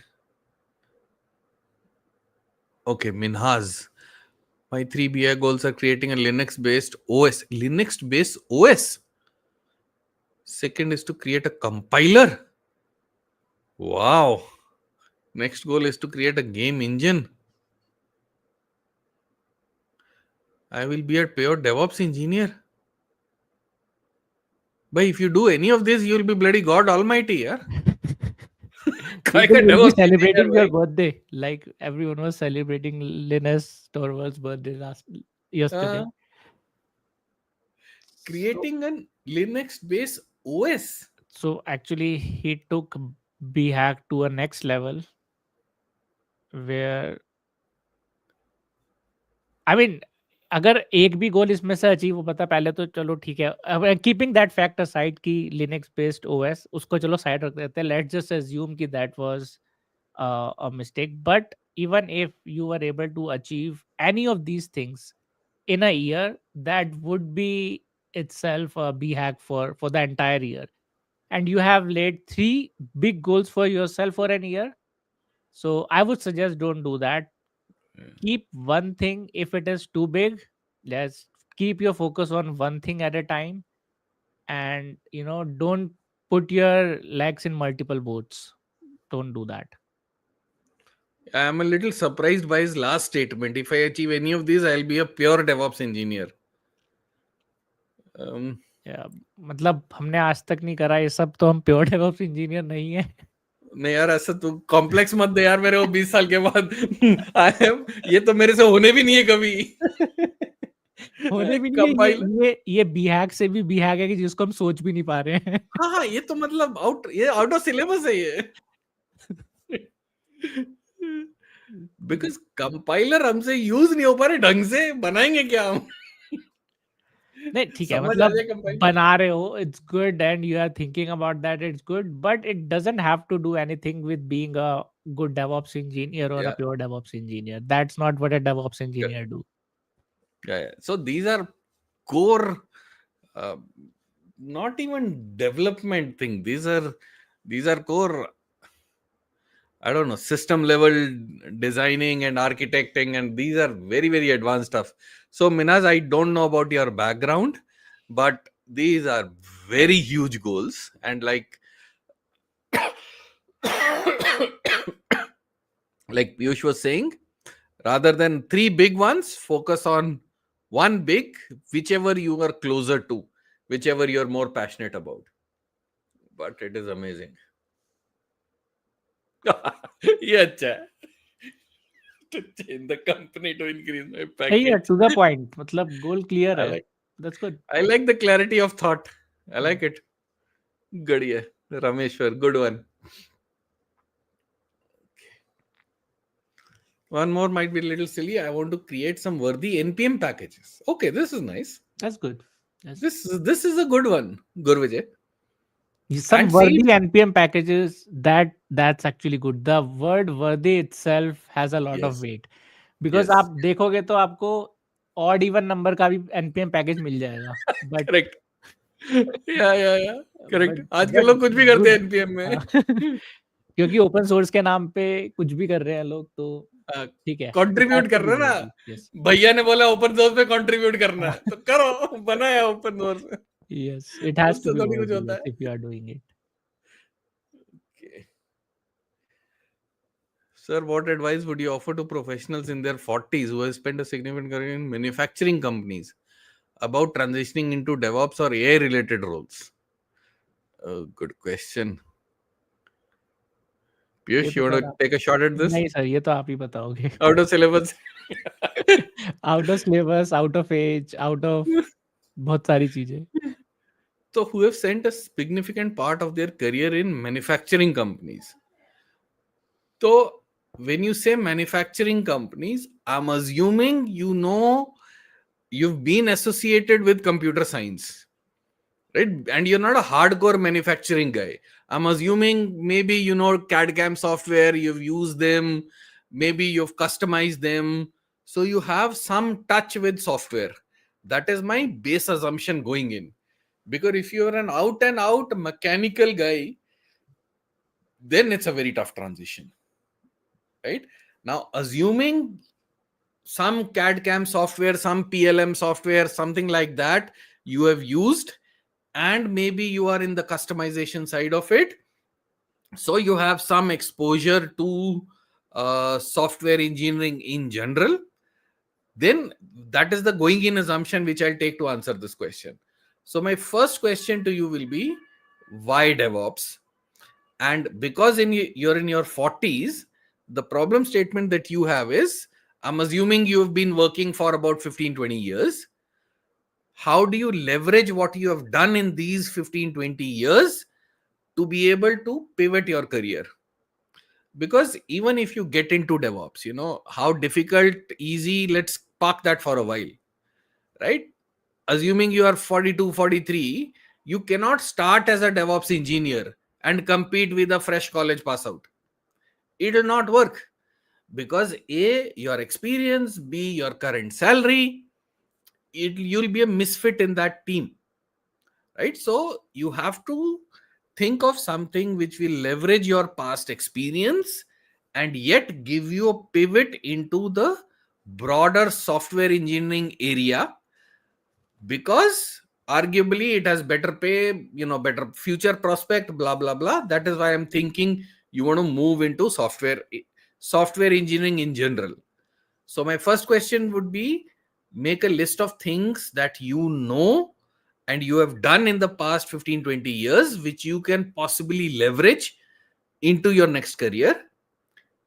Okay, Minhaz. My 3 BI goals are creating a Linux-based OS. Linux-based OS. Second is to create a compiler. Wow. Next goal is to create a game engine. I will be a pure DevOps engineer. But if you do any of this, you will be bloody God Almighty, yeah. People will be celebrating your birthday, like everyone was celebrating Linus Torvalds' birthday yesterday. Creating a Linux-based OS. So actually, he took BHAG to a next level, where I mean, अगर एक भी गोल इसमें से achieve हो पता पहले तो चलो ठीक है, कीपिंग दैट फैक्ट असाइड कि लिनक्स बेस्ड ओएस उसको चलो साइड रख देते हैं, लेट्स जस्ट अज्यूम कि that was a mistake, but even if you were able to achieve any of these things in a year, that would be itself a BHAG for the entire year, and you have laid 3 big goals for yourself for an year. So I would suggest don't do that. Keep one thing. If it is too big, let's keep your focus on one thing at a time, and don't put your legs in multiple boats. Don't do that. I'm a little surprised by his last statement. If I achieve any of these, I'll be a pure DevOps engineer. मतलब हमने आज तक नहीं करा ये सब, तो हम प्योर डेवऑप्स इंजीनियर नहीं है। नहीं यार, ऐसा तू कॉम्प्लेक्स मत दे यार मेरे को 20 साल के बाद। ये तो मेरे से होने भी नहीं है कभी। होने भी नहीं है। ये BHAG से भी BHAG है कि जिसको हम सोच भी नहीं पा रहे हैं। हाँ, ये तो मतलब आउट ऑफ सिलेबस है ये। बिकॉज कंपाइलर हमसे यूज नहीं हो पा रहे ढंग से, बनाएंगे क्या हम? नहीं ठीक है, मतलब बना रहे हो, it's good, and you are thinking about that, it's good, but it doesn't have to do anything with being a good DevOps engineer or a pure DevOps engineer. That's not what a DevOps engineer do. Yeah. So these are core, not even development thing. These are core, I don't know, system level designing and architecting, and these are very, very advanced stuff. So Minaz, I don't know about your background, but these are very huge goals, and like Piyush was saying, rather than 3 big ones, focus on one big, whichever you are closer to, whichever you're more passionate about. But it is amazing. Yeah, to change the company to increase my package. Yeah, to the point. मतलब goal clear है. That's good. I like the clarity of thought. I like it. Good, yeah. Rameshwar, good one. One more might be a little silly. I want to create some worthy NPM packages. Okay, this is nice. That's good. This is a good one, Gurvijay. Some and worthy NPM packages, that's actually good. The word worthy itself has a lot of weight, because आप देखोगे तो आपको odd even number का भी NPM package मिल जाएगा. But correct. Yeah. Correct. आजकल लोग कुछ भी करते हैं NPM में. क्योंकि ओपन सोर्स के नाम पे कुछ भी कर रहे हैं लोग, तो ठीक है, it has कंट्रीब्यूट to कर be रहे ना, worthy. Yes. भैया ने बोला ओपन सोर्स पे कंट्रीब्यूट करना है तो करो, बनाया ओपन सोर्स में, Yes, it has to उससे be थोड़ी कुछ worthy, होता yes, है. if you are doing it. Okay. Sir, what advice would you offer to professionals in their 40s who have spent a significant career in manufacturing companies about transitioning into DevOps or AI related roles? Good question. ये Piyush, तो you want sir to आप take a shot at this? नहीं sir, ये तो आप ही बताओगे. Out of syllabus? Out of syllabus, out of age, out of बहुत सारी चीजें. So, who have spent a significant part of their career in manufacturing companies. So, when you say manufacturing companies, I'm assuming you know you've been associated with computer science, right? And you're not a hardcore manufacturing guy. I'm assuming maybe you know CAD CAM software, you've used them, maybe you've customized them. So you have some touch with software. That is my base assumption going in. Because if you're an out and out mechanical guy, then it's a very tough transition, right? Now, assuming some CAD CAM software, some PLM software, something like that you have used, and maybe you are in the customization side of it, so you have some exposure to software engineering in general, then that is the going in assumption which I'll take to answer this question. So my first question to you will be, why DevOps? And because you're in your 40s, the problem statement that you have is, I'm assuming you've been working for about 15-20 years. How do you leverage what you have done in these 15-20 years to be able to pivot your career? Because even if you get into DevOps, you know how difficult, easy, let's park that for a while, right? Assuming you are 42, 43, you cannot start as a DevOps engineer and compete with a fresh college pass out. It will not work, because A, your experience, B, your current salary, you'll be a misfit in that team, right? So you have to think of something which will leverage your past experience and yet give you a pivot into the broader software engineering area, because arguably it has better pay, you know, better future prospect, blah blah blah. That is why I'm thinking you want to move into software engineering in general. So my first question would be, make a list of things that you know and you have done in the past 15-20 years which you can possibly leverage into your next career.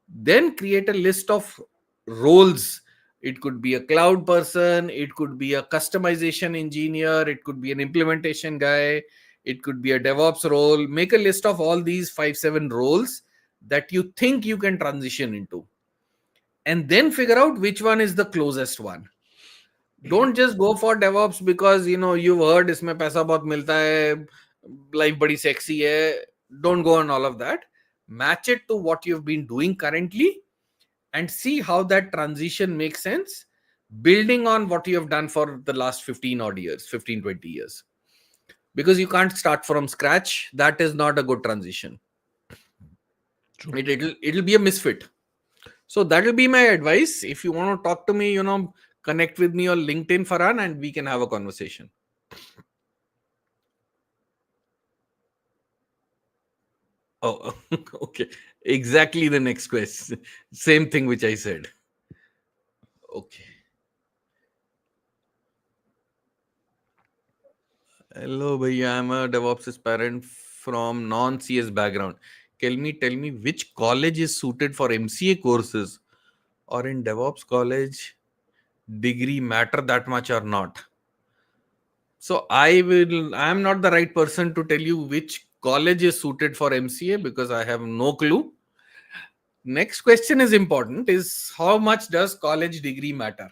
Then create a list of roles. It could be a cloud person, it could be a customization engineer, it could be an implementation guy, it could be a DevOps role. Make a list of all these 5-7 roles that you think you can transition into, and then figure out which one is the closest one. Don't just go for DevOps because you know you've heard इसमें पैसा बहुत मिलता है, life बड़ी sexy है. Don't go on all of that. Match it to what you've been doing currently and see how that transition makes sense, building on what you have done for the last 15 odd years, 15-20 years. Because you can't start from scratch. That is not a good transition. True. It'll be a misfit. So that will be my advice. If you want to talk to me, you know, connect with me on LinkedIn, Farhan, and we can have a conversation. Oh, okay. Exactly the next question. Same thing which I said. Okay. Hello, bhaiya. I'm a DevOps aspirant from non-CS background. Tell me which college is suited for MCA courses, or in DevOps college degree matter that much or not? So I'm not the right person to tell you which college is suited for MCA because I have no clue. Next question is important, is how much does college degree matter?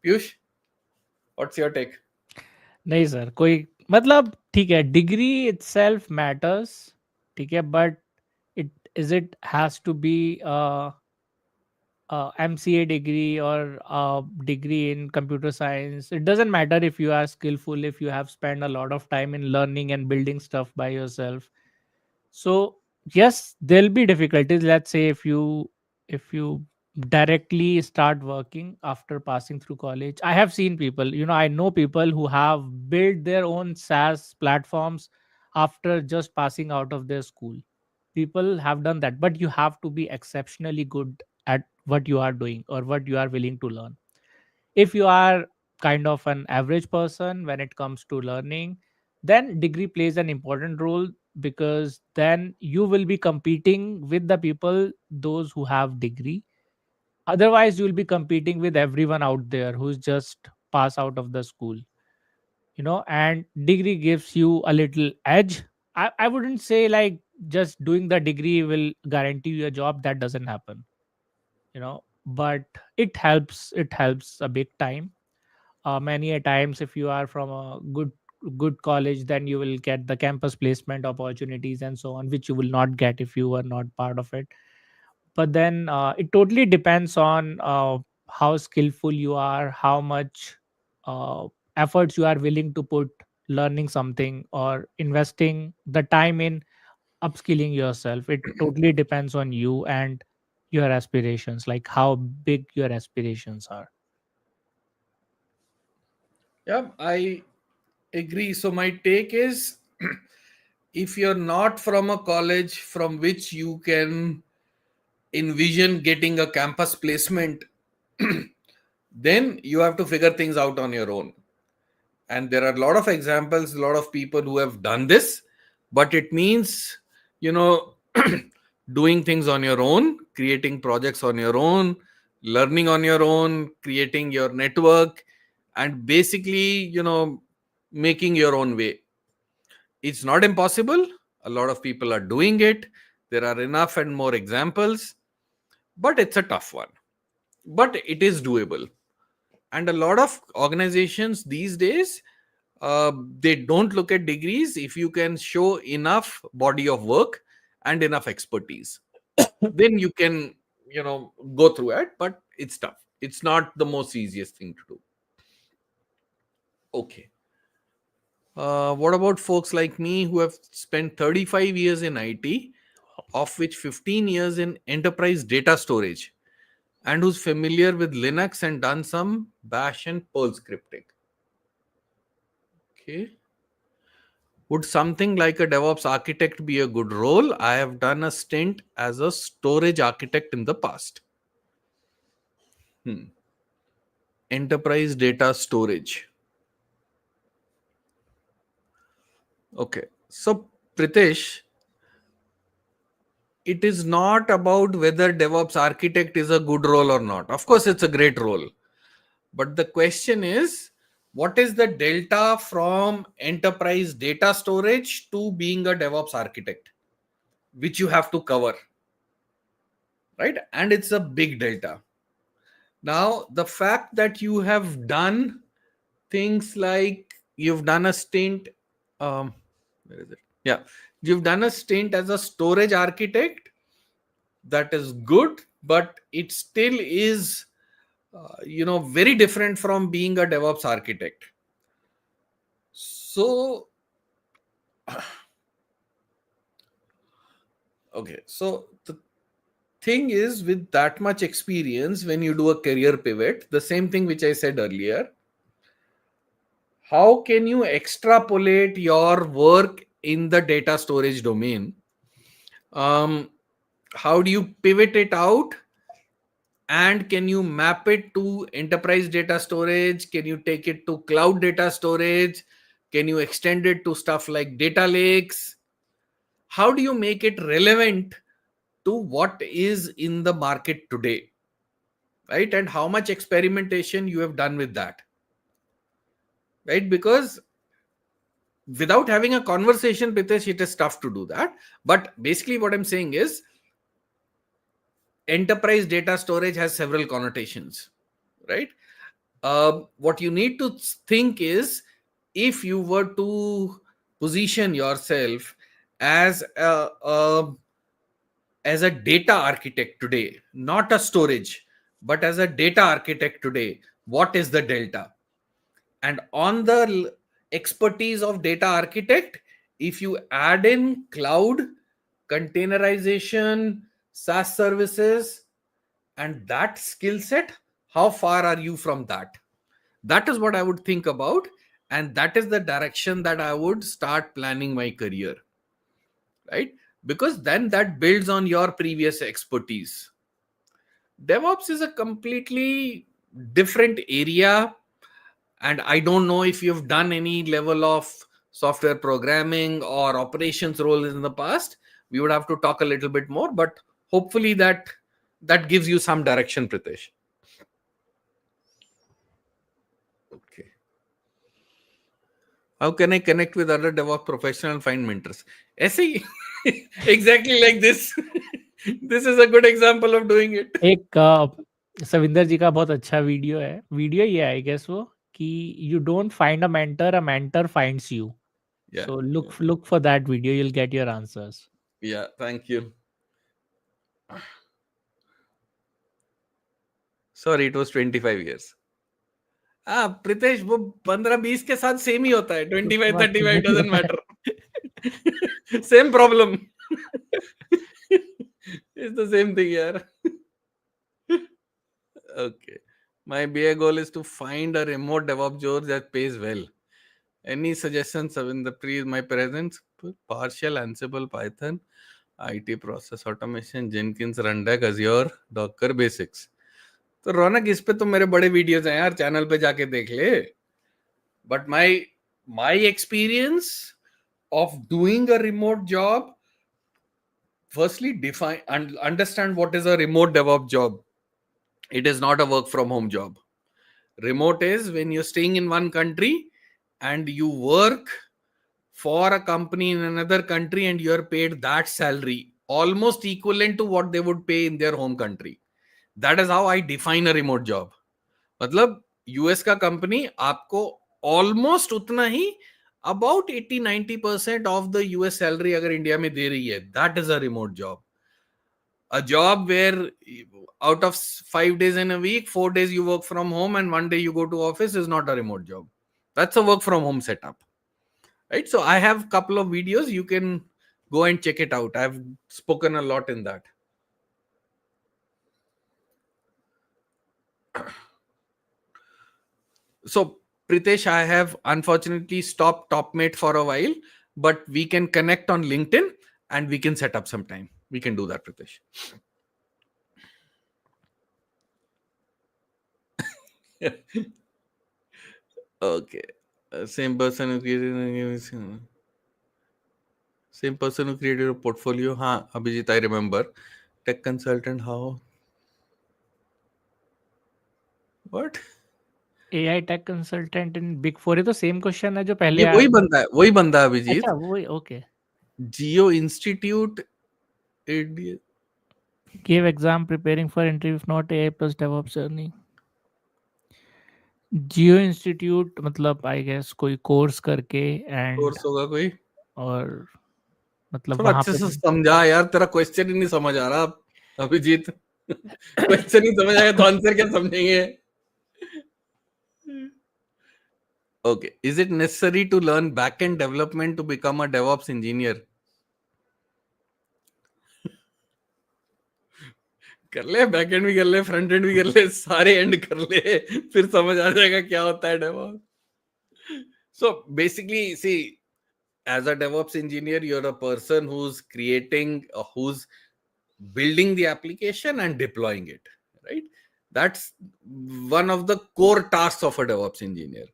Piyush, what's your take? नहीं sir, कोई मतलब ठीक है, degree itself matters, ठीक है, but it has to be MCA degree or a degree in computer science. It doesn't matter if you are skillful, if you have spent a lot of time in learning and building stuff by yourself. So yes, there'll be difficulties. Let's say if you directly start working after passing through college. I have seen people, I know people who have built their own SaaS platforms after just passing out of their school. People have done that, but you have to be exceptionally good at what you are doing or what you are willing to learn. If you are kind of an average person when it comes to learning, then degree plays an important role, because then you will be competing with the people those who have degree. Otherwise you'll be competing with everyone out there who's just pass out of the school, and degree gives you a little edge. I wouldn't say like just doing the degree will guarantee you a job. That doesn't happen, but it helps a big time. Many a times if you are from a good college, then you will get the campus placement opportunities and so on, which you will not get if you were not part of it. But then it totally depends on how skillful you are, how much uh, efforts you are willing to put learning something or investing the time in upskilling yourself. It totally depends on you and your aspirations, like how big your aspirations are. Yeah, I agree. So my take is, if you're not from a college from which you can envision getting a campus placement, then you have to figure things out on your own. And there are a lot of examples, a lot of people who have done this, but it means, you know, doing things on your own, creating projects on your own, learning on your own, creating your network, and basically, making your own way. It's not impossible. A lot of people are doing it. There are enough and more examples, but it's a tough one. But it is doable. And a lot of organizations these days, they don't look at degrees. If you can show enough body of work and enough expertise, then you can, go through it. But it's tough. It's not the most easiest thing to do. Okay. What about folks like me who have spent 35 years in IT, of which 15 years in enterprise data storage, and who's familiar with Linux and done some Bash and Perl scripting? Okay. Would something like a DevOps architect be a good role? I have done a stint as a storage architect in the past. Enterprise data storage. Okay. So, Pritesh, it is not about whether DevOps architect is a good role or not. Of course, it's a great role. But the question is, what is the delta from enterprise data storage to being a DevOps architect, which you have to cover, right? And it's a big delta. Now, the fact that you have done things like you've done a stint, where is it? Yeah, you've done a stint as a storage architect, that is good, but it still is, very different from being a DevOps architect. So, okay, so the thing is, with that much experience, when you do a career pivot, the same thing which I said earlier, how can you extrapolate your work in the data storage domain? How do you pivot it out? And can you map it to enterprise data storage? Can you take it to cloud data storage? Can you extend it to stuff like data lakes? How do you make it relevant to what is in the market today? Right? And how much experimentation you have done with that? Right? Because without having a conversation, Pritesh, it is tough to do that. But basically, what I'm saying is, enterprise data storage has several connotations, right? What you need to think is, if you were to position yourself as a data architect today, not a storage, but as a data architect today, what is the delta? And on the expertise of data architect, if you add in cloud, containerization, SaaS services, and that skill set, how far are you from that? That is what I would think about, and that is the direction that I would start planning my career, right? Because then that builds on your previous expertise. DevOps is a completely different area, and I don't know if you've done any level of software programming or operations role in the past. We would have to talk a little bit more, but hopefully that gives you some direction, Pritesh. Okay. How can I connect with other DevOps professionals and find mentors? ऐसे exactly like this. This is a good example of doing it. एक सविंदर जी का बहुत अच्छा video ही है I guess वो, कि you don't find a mentor finds you. Yeah. So look for that video, you'll get your answers. Yeah. Thank you. Sorry, it was 25 years. Pritesh, वो 15-20 के साथ सेम ही होता है. 25-35 doesn't matter. Same problem. It's the same thing, yaar. Okay. My BA goal is to find a remote DevOps job that pays well. Any suggestions in the my presence? Partial, Ansible, Python, IT process automation, Jenkins, Rundeck, Azure, Docker basics. तो रौनक, इस पे तो मेरे बड़े videos हैं यार, channel पे जाके देख ले. But my experience of doing a remote job, firstly define and understand what is a remote DevOps job. It is not a work from home job. Remote is when you're staying in one country and you work for a company in another country and you're paid that salary almost equivalent to what they would pay in their home country. That is how I define a remote job. मतलब US का company आपको almost उतना ही, about 80-90% of the US salary अगर India में दे रही है, that is a remote job. A job where out of 5 days in a week, 4 days you work from home and 1 day you go to office is not a remote job. That's a work from home setup, right? So I have a couple of videos, you can go and check it out. I've spoken a lot in that. So Pritesh, I have unfortunately stopped TopMate for a while, but we can connect on LinkedIn and we can set up some time. We can do that, Pritesh. Okay. Same person who created a portfolio. हाँ, Abhijit, I remember. Tech consultant, how? What? AI tech consultant in big four, ये तो same question है जो पहले ये वही बंदा है अभिजीत. अच्छा वही, okay. Jio institute. Give exam preparing for interview if not AI plus DevOps journey. Jio institute मतलब आई गेस कोई कोर्स करके एंड कोर्स होगा कोई. और मतलब थोड़ा वहां अच्छे पे से समझा यार, तेरा क्वेश्चन ही नहीं समझ आ रहा अभिजीत. क्वेश्चन ही समझ आएगा तो आंसर क्या समझेंगे. Okay, is it necessary to learn back-end development to become a DevOps engineer? कर ले, बैक एंड भी कर ले, फ्रंट एंड भी कर ले, सारे एंड कर ले, फिर समझ आ जाएगा क्या होता है DevOps. So basically, see, as a DevOps engineer, you're a person who's who's building the application and deploying it, right? That's one of the core tasks of a DevOps engineer.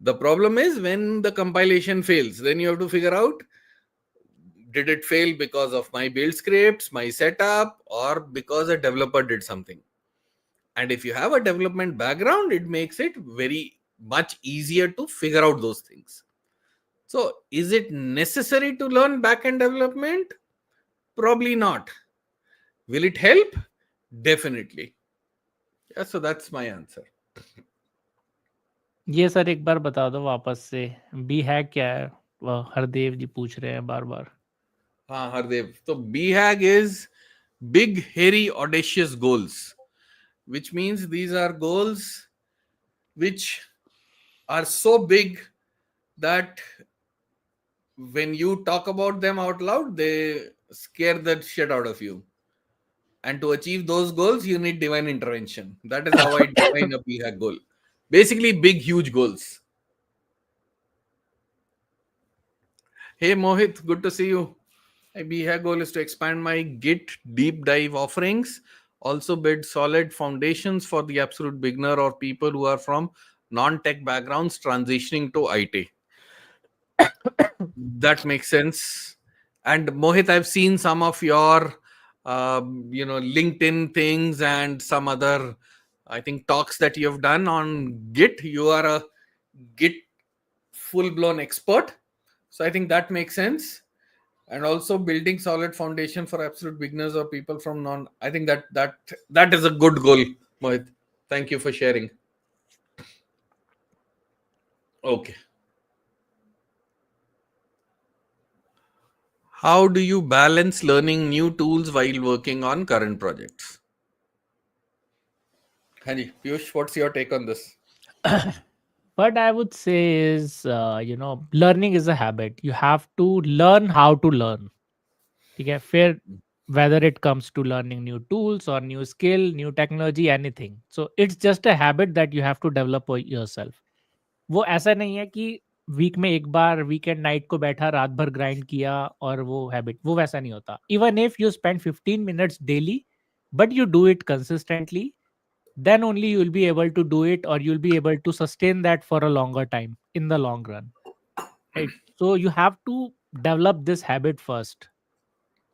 The problem is when the compilation fails, then you have to figure out, did it fail because of my build scripts, my setup, or because a developer did something? And if you have a development background, it makes it very much easier to figure out those things. So, is it necessary to learn backend development? Probably not. Will it help? Definitely. Yeah, so that's my answer. ये sir एक बार बता दो वापस से, B हैग क्या है? हरदेव जी पूछ रहे हैं बार बार. हाँ हरदेव, तो BHAG is big, hairy, audacious goals, which means these are goals which are so big that when you talk about them out loud, they scare the shit out of you. And to achieve those goals, you need divine intervention. That is how I define a BHAG goal. Basically, big, huge goals. Hey Mohit, good to see you. My BHAG goal is to expand my Git deep dive offerings, also build solid foundations for the absolute beginner or people who are from non-tech backgrounds transitioning to IT. That makes sense. And Mohit, I've seen some of your, LinkedIn things and some other, I think, talks that you have done on Git. You are a Git full-blown expert, so I think that makes sense. And also building solid foundation for absolute beginners or people from non. I think that is a good goal, Mohit. Thank you for sharing. Okay. How do you balance learning new tools while working on current projects? Hani, Piyush, what's your take on this? What I would say is, learning is a habit. You have to learn how to learn. Okay, fair, whether it comes to learning new tools or new skill, new technology, anything. So it's just a habit that you have to develop yourself. वो ऐसा नहीं है कि week में एक बार weekend night को बैठा रात भर ग्राइंड किया और वो हैबिट, वो वैसा नहीं होता. Even if you spend 15 minutes daily but you do it consistently, then only you will be able to do it, or you'll be able to sustain that for a longer time in the long run, right? So you have to develop this habit first.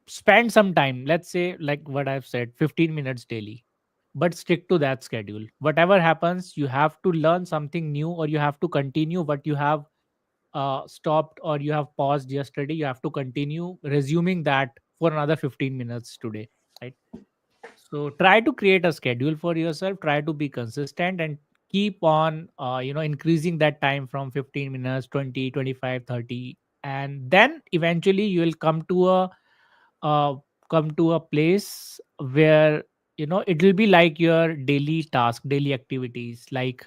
Spend some time, let's say, like what I've said, 15 minutes daily, but stick to that schedule. Whatever happens, you have to learn something new, or you have to continue what you have stopped or you have paused yesterday. You have to continue resuming that for another 15 minutes today, right? So try to create a schedule for yourself, try to be consistent, and keep on increasing that time from 15 minutes, 20, 25, 30, and then eventually you will uh, come to a place where it will be like your daily task, daily activities, like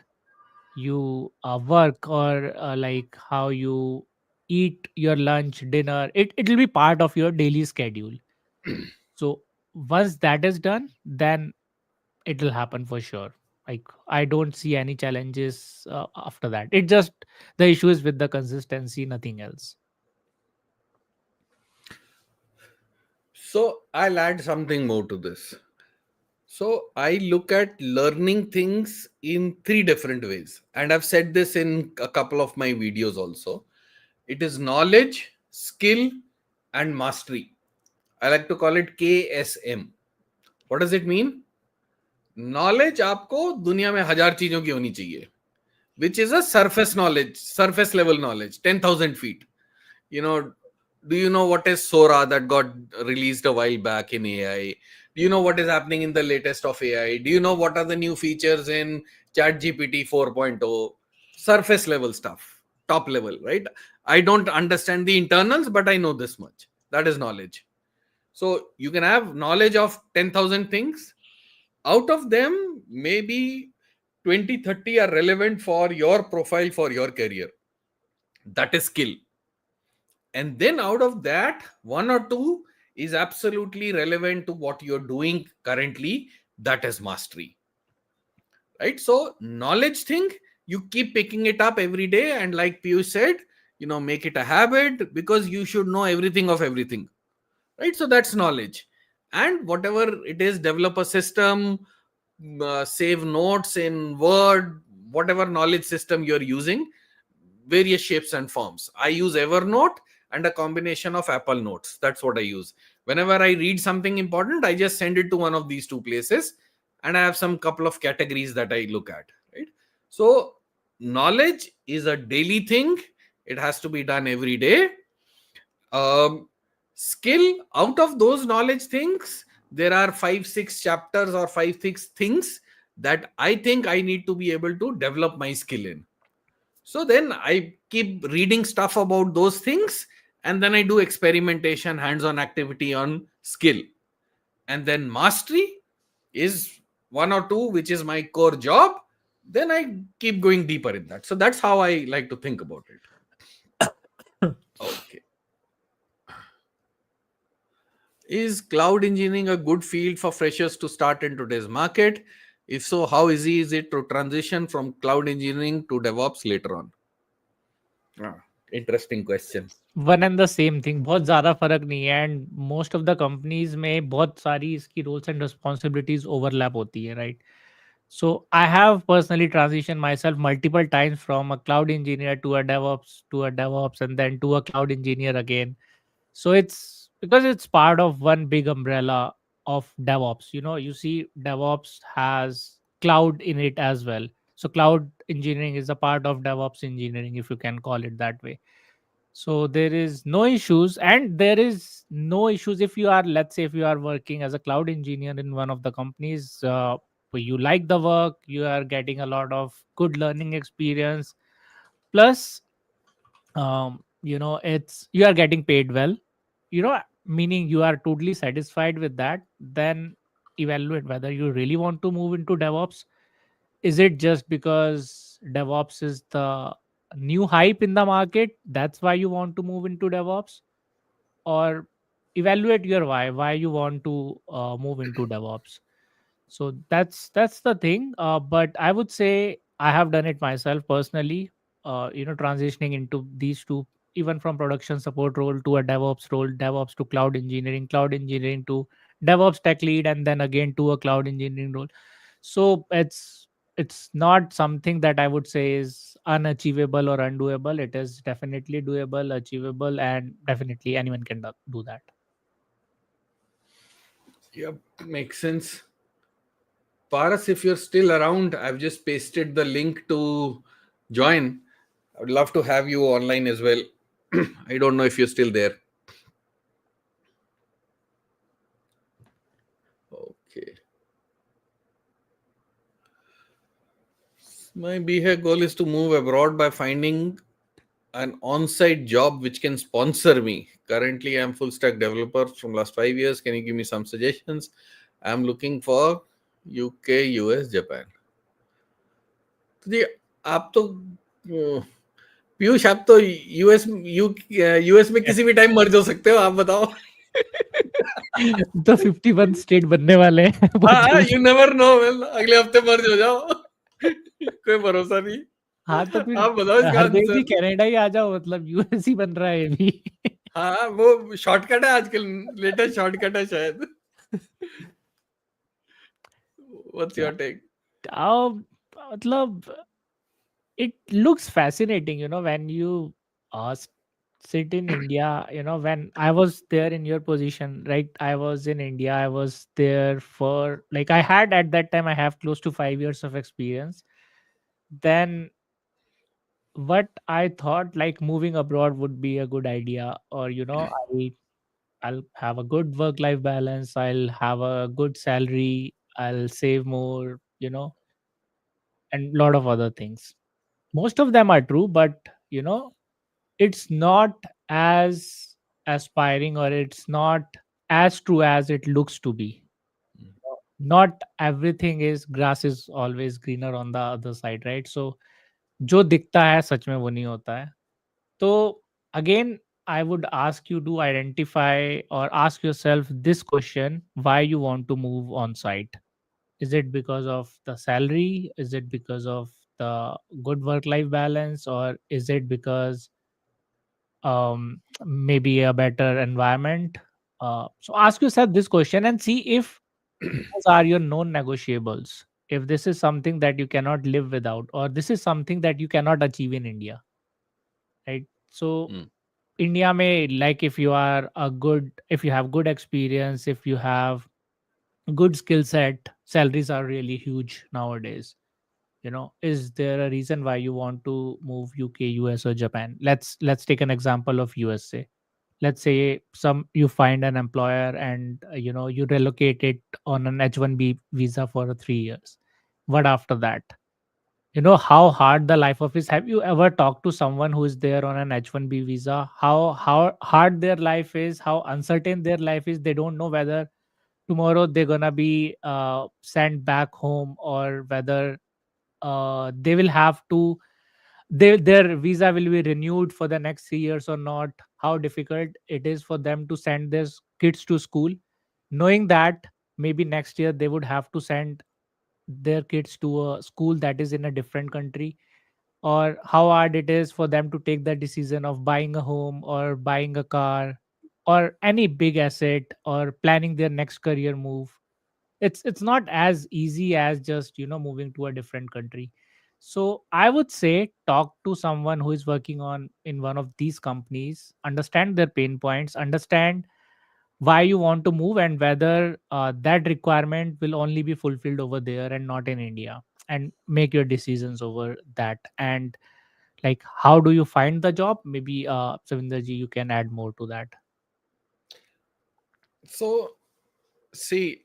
you work, or like how you eat your lunch, dinner. It will be part of your daily schedule. So once that is done, then it will happen for sure. Like, I don't see any challenges after that. It just, the issue is with the consistency, nothing else. So I'll add something more to this. So I look at learning things in three different ways. And I've said this in a couple of my videos also. It is knowledge, skill, and mastery. I like to call it KSM. What does it mean? Knowledge आपको दुनिया में 1000 चीजों की होनी चाहिए, which is a surface knowledge, surface level knowledge, 10,000 feet. You know, do you know what is Sora that got released a while back in AI? Do you know what is happening in the latest of AI? Do you know what are the new features in ChatGPT 4.0? Surface level stuff, top level, right? I don't understand the internals, but I know this much. That is knowledge. So you can have knowledge of 10,000 things. Out of them, maybe 20, 30 are relevant for your profile, for your career. That is skill. And then out of that, one or two is absolutely relevant to what you're doing currently. That is mastery, right? So knowledge thing, you keep picking it up every day, and like Piyush said, make it a habit, because you should know everything of everything, right? So that's knowledge. And whatever it is, develop a system, save notes in Word, whatever knowledge system you're using, various shapes and forms. I use Evernote and a combination of Apple Notes. That's what I use. Whenever I read something important, I just send it to one of these two places, and I have some couple of categories that I look at, right? So knowledge is a daily thing. It has to be done every day. Skill, out of those knowledge things, there are 5 6 chapters or 5 6 things that I think I need to be able to develop my skill in. So then I keep reading stuff about those things, and then I do experimentation, hands-on activity on skill. And then mastery is one or two, which is my core job. Then I keep going deeper in that. So that's how I like to think about it. Okay. Is cloud engineering a good field for freshers to start in today's market? If so, how easy is it to transition from cloud engineering to DevOps later on? Ah, interesting question. One and the same thing, बहुत ज़्यादा फ़र्क नहीं है and most of the companies में बहुत सारी इसकी roles and responsibilities overlap होती है, right? So I have personally transition myself multiple times from a cloud engineer to a DevOps and then to a cloud engineer again. So it's because it's part of one big umbrella of DevOps. You know, you see, DevOps has cloud in it as well. So cloud engineering is a part of DevOps engineering, if you can call it that way. So there is no issues, and there is no issues if you are, let's say, if you are working as a cloud engineer in one of the companies. You like the work, you are getting a lot of good learning experience. Plus, it's you are getting paid well, meaning you are totally satisfied with that. Then evaluate whether you really want to move into DevOps. Is it just because DevOps is the new hype in the market, that's why you want to move into DevOps? Or evaluate your why you want to move into DevOps. So that's the thing. But I would say I have done it myself personally. Transitioning into these two, even from production support role to a DevOps role, DevOps to cloud engineering to DevOps tech lead, and then again to a cloud engineering role. So it's not something that I would say is unachievable or undoable. It is definitely doable, achievable, and definitely anyone can do that. Yep, makes sense. Paras, if you're still around, I've just pasted the link to join. I would love to have you online as well. I don't know if you're still there. Okay. My BHAG goal is to move abroad by finding an on-site job which can sponsor me. Currently, I'm full stack developer from last 5 years. Can you give me some suggestions? I'm looking for UK, US, Japan. तो जी आप तो पीयूष आप तो US में किसी भी time मर जा सकते हो, आप बताओ. तो 51 स्टेट बनने वाले हैं बहुत हाँ, जल्द. यू नेवर नो, अगले हफ्ते मर जाओ. कोई भरोसा नहीं. हाँ, तो फिर आप बताओ इसका हरदेव जी आंसर. कनाडा ही आ जाओ, मतलब यूएस ही बन रहा है ये भी. हाँ, वो शॉर्टकट है आजकल, लेटेस्ट शॉर्टकट है शायद. व्हाट्स क्या योर टेक? मतलब it looks fascinating, when you sit in India. When I was there in your position, right? I was in India. I was there for, like, I had at that time, I have close to 5 years of experience. Then what I thought, like, moving abroad would be a good idea, or I'll have a good work life balance, I'll have a good salary, I'll save more, and lot of other things. Most of them are true, but it's not as aspiring, or it's not as true as it looks to be. Not everything is grass is always greener on the other side, right? So जो दिखता है सच में वो नहीं होता है. तो again, I would ask you to identify or ask yourself this question: why you want to move on site? Is it because of the salary? Is it because of the good work life balance? Or is it because maybe a better environment? So ask yourself this question and see if those are your non negotiables. If this is something that you cannot live without, or this is something that you cannot achieve in India, right? So Hmm. India may, like, if you are if you have good experience, if you have good skill set, salaries are really huge nowadays. Is there a reason why you want to move UK, US, or Japan? Let's take an example of USA. Let's say some you find an employer, and you relocate it on an H1B visa for 3 years. What after that? How hard the life of is. Have you ever talked to someone who is there on an H1B visa? How hard their life is, how uncertain their life is. They don't know whether tomorrow they're gonna be sent back home, or whether they will have to their visa will be renewed for the next 3 years or not. how difficult it is for them to send their kids to school, knowing that maybe next year they would have to send their kids to a school that is in a different country, or how hard it is for them to take the decision of buying a home or buying a car or any big asset or planning their next career move. It's not as easy as just moving to a different country. So I would say talk to someone who is working on in one of these companies, understand their pain points, understand why you want to move, and whether that requirement will only be fulfilled over there and not in India, and make your decisions over that. And like, how do you find the job? Maybe Savinderji, you can add more to that. So, see,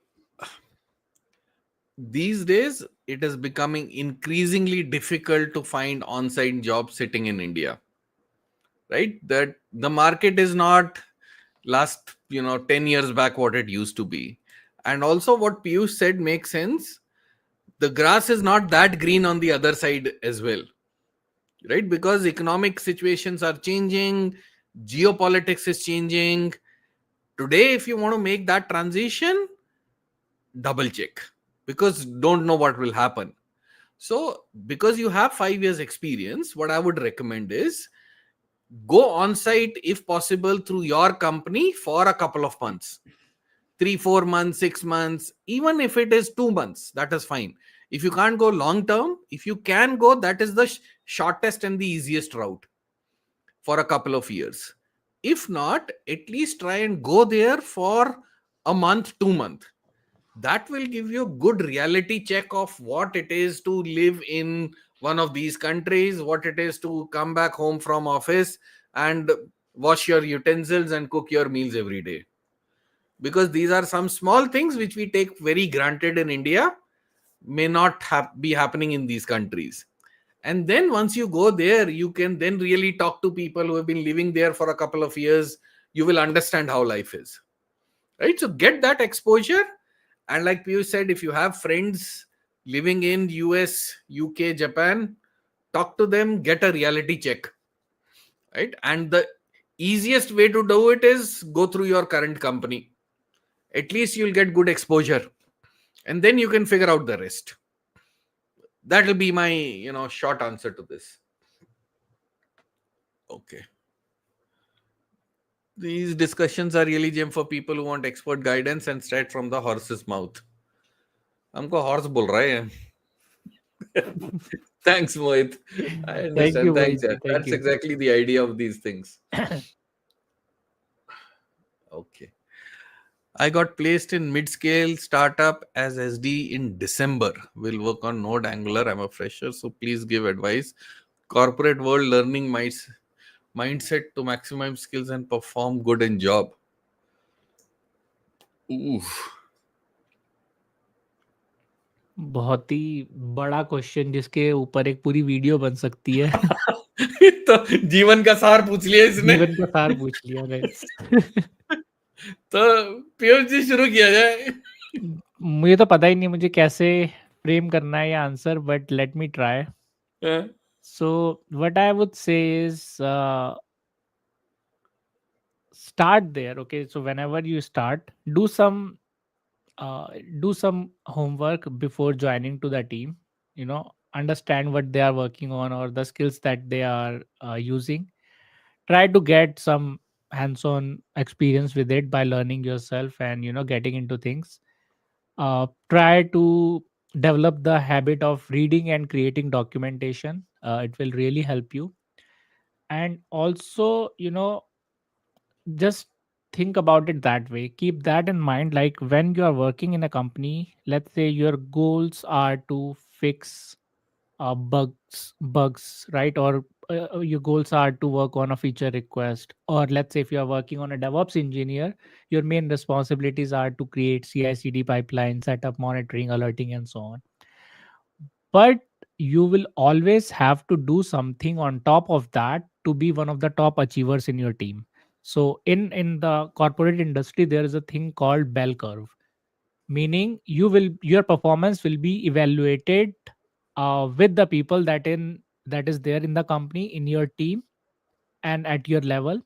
these days it is becoming increasingly difficult to find on-site jobs sitting in India, right? That the market is not last 10 years back what it used to be. And also what Piyush said makes sense. The grass is not that green on the other side as well, right? Because economic situations are changing, geopolitics is changing. Today, if you want to make that transition, double check, because don't know what will happen. So because you have 5 years experience, what I would recommend is go on site if possible through your company for a couple of months, 3 4 months, 6 months, even if it is 2 months, that is fine. If you can't go long term, if you can go, that is the shortest and the easiest route for a couple of years. If not, at least try and go there for a month, 2 month. That will give you a good reality check of what it is to live in one of these countries, what it is to come back home from office and wash your utensils and cook your meals every day. Because these are some small things which we take very granted in India, may not be happening in these countries. And then once you go there, you can then really talk to people who have been living there for a couple of years. You will understand how life is, right? So get that exposure. And like Piyush said, if you have friends living in US, UK, Japan, talk to them, get a reality check, right? And the easiest way to do it is go through your current company. At least you'll get good exposure, and then you can figure out the rest. That will be my short answer to this. Okay. These discussions are really gem for people who want expert guidance and straight from the horse's mouth. हमको horse बोल रहा है. Thanks, Mohit. I Thank you, understand. Thanks. Mohit Yeah. ji. Thank That's you. exactly the idea of these things. Okay. I got placed in mid-scale startup as SD in December. Will work on Node Angular. I'm a fresher, so please give advice. Corporate world learning mindset to maximize skills and perform good in job. Oof. बहुत ही बड़ा question जिसके ऊपर एक पूरी video बन सकती है. तो जीवन का सार पूछ लिया इसने. जीवन का सार पूछ लिया गाइस. तो पीयूष जी शुरू किया जाए. मुझे तो पता ही नहीं मुझे कैसे फ्रेम करना है ये answer, but let me try. So what I would say is start there. Okay, so whenever you start, uh, do some homework before joining to the team. Understand what they are working on or the skills that they are using. Try to get some hands-on experience with it by learning yourself and getting into things. Try to develop the habit of reading and creating documentation. It will really help you. And also, just think about it that way. Keep that in mind. Like when you are working in a company, let's say your goals are to fix bugs, right? Or your goals are to work on a feature request. Or let's say if you are working on a DevOps engineer, your main responsibilities are to create CI/CD pipelines, set up monitoring, alerting, and so on. But you will always have to do something on top of that to be one of the top achievers in your team. So in the corporate industry there is a thing called bell curve, meaning your performance will be evaluated with the people that is there in the company, in your team, and at your level.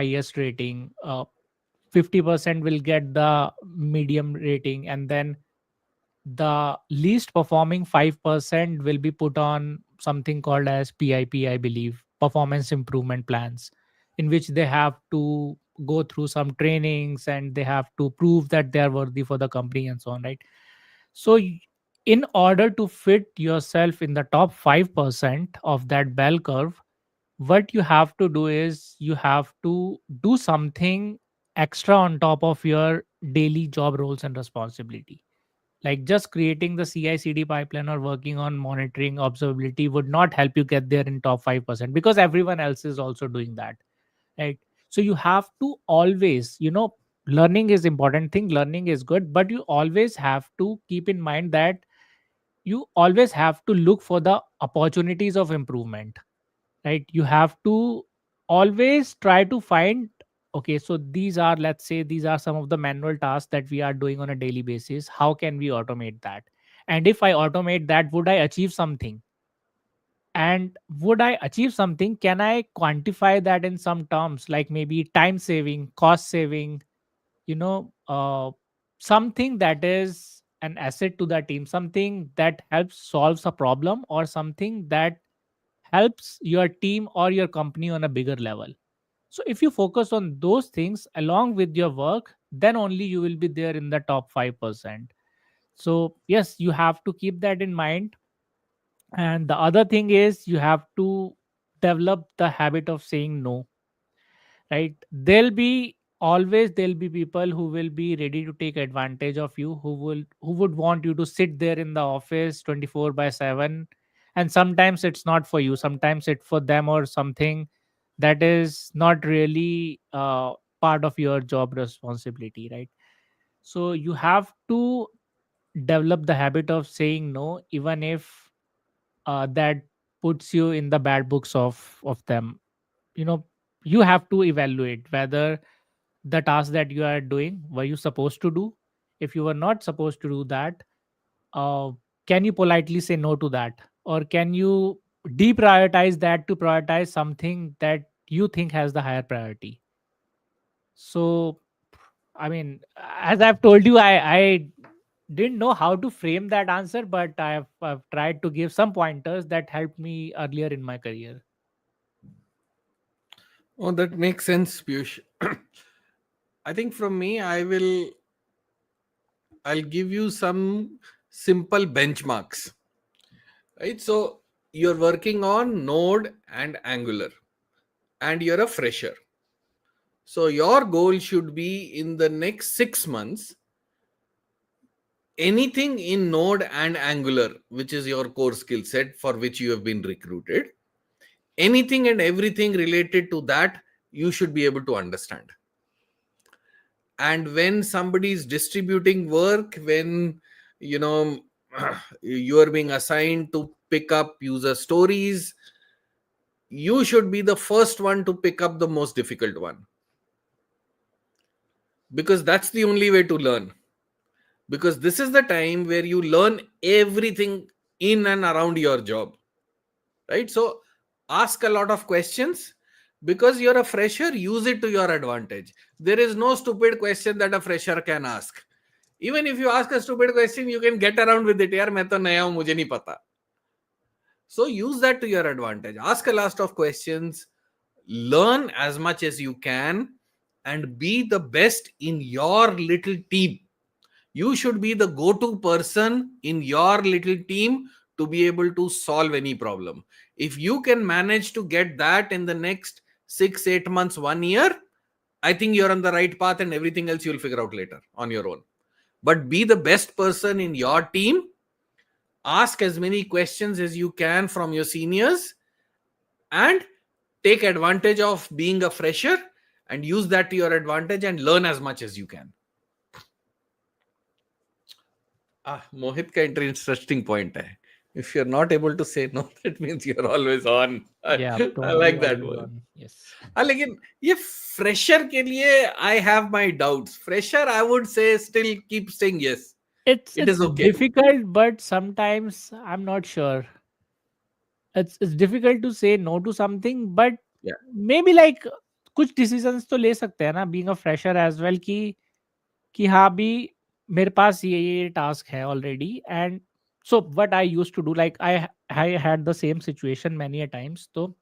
highest rating, 50% will get the medium rating, and then the least performing 5% will be put on something called as PIP, I believe, performance improvement plans, in which they have to go through some trainings and they have to prove that they are worthy for the company and so on, right? So in order to fit yourself in the top 5% of that bell curve, what you have to do is you have to do something extra on top of your daily job roles and responsibility. Like just creating the CI/CD pipeline or working on monitoring observability would not help you get there in top 5%, because everyone else is also doing that, right? So you have to always, learning is important thing, learning is good, but you always have to keep in mind that you always have to look for the opportunities of improvement, right? You have to always try to find, okay, so these are, let's say, these are some of the manual tasks that we are doing on a daily basis. How can we automate that? And if I automate that, would I achieve something? And would I achieve something? Can I quantify that in some terms, like maybe time saving, cost saving, you know uh, something that is an asset to the team, something that helps solves a problem, or something that helps your team or your company on a bigger level. So if you focus on those things along with your work, then only you will be there in the top 5%. So yes, you have to keep that in mind. And the other thing is you have to develop the habit of saying no, right? There'll be people who will be ready to take advantage of you, who would want you to sit there in the office 24 by 7. And sometimes it's not for you, sometimes it's for them, or something that is not really part of your job responsibility, right? So you have to develop the habit of saying no, even if that puts you in the bad books of them. you know you have to evaluate whether the task that you are doing, were you supposed to do? If you were not supposed to do that, uh, can you politely say no to that, or can you deprioritize that to prioritize something that you think has the higher priority? So I mean, as I've told you, I didn't know how to frame that answer, but I've tried to give some pointers that helped me earlier in my career. Oh, that makes sense, Piyush. I think from me, I'll give you some simple benchmarks. Right? So you're working on Node and Angular, and you're a fresher. So your goal should be in the next 6 months, anything in Node and Angular, which is your core skill set for which you have been recruited, anything and everything related to that, you should be able to understand. And when somebody is distributing work, when you know you are being assigned to pick up user stories, you should be the first one to pick up the most difficult one, because that's the only way to learn. Because this is the time where you learn everything in and around your job, right? So ask a lot of questions. Because you're a fresher, use it to your advantage. There is no stupid question that a fresher can ask. Even if you ask a stupid question, you can get around with it. यार मैं तो नया हूं, मुझे नहीं पता. So use that to your advantage. Ask a lot of questions, learn as much as you can, and be the best in your little team. You should be the go-to person in your little team to be able to solve any problem. If you can manage to get that in the next 6-8 months, 1 year, I think you're on the right path, and everything else you'll figure out later on your own. But be the best person in your team. Ask as many questions as you can from your seniors, and take advantage of being a fresher, and use that to your advantage, and learn as much as you can. Mohit का interesting point है. If you're not able to say no, that means you're always on. Yeah, I probably like that always one. on. Yes. लेकिन ये fresher के लिए I have my doubts. Fresher, I would say still keep saying yes. It It's is okay. difficult, but sometimes I'm not sure. It's difficult to say no to something, but Yeah. maybe like कुछ decisions तो ले सकते हैं ना being a fresher as well कि हाँ भी मेरे पास ये टास्क है already and so what I used to do like I had the same situation many a times. तो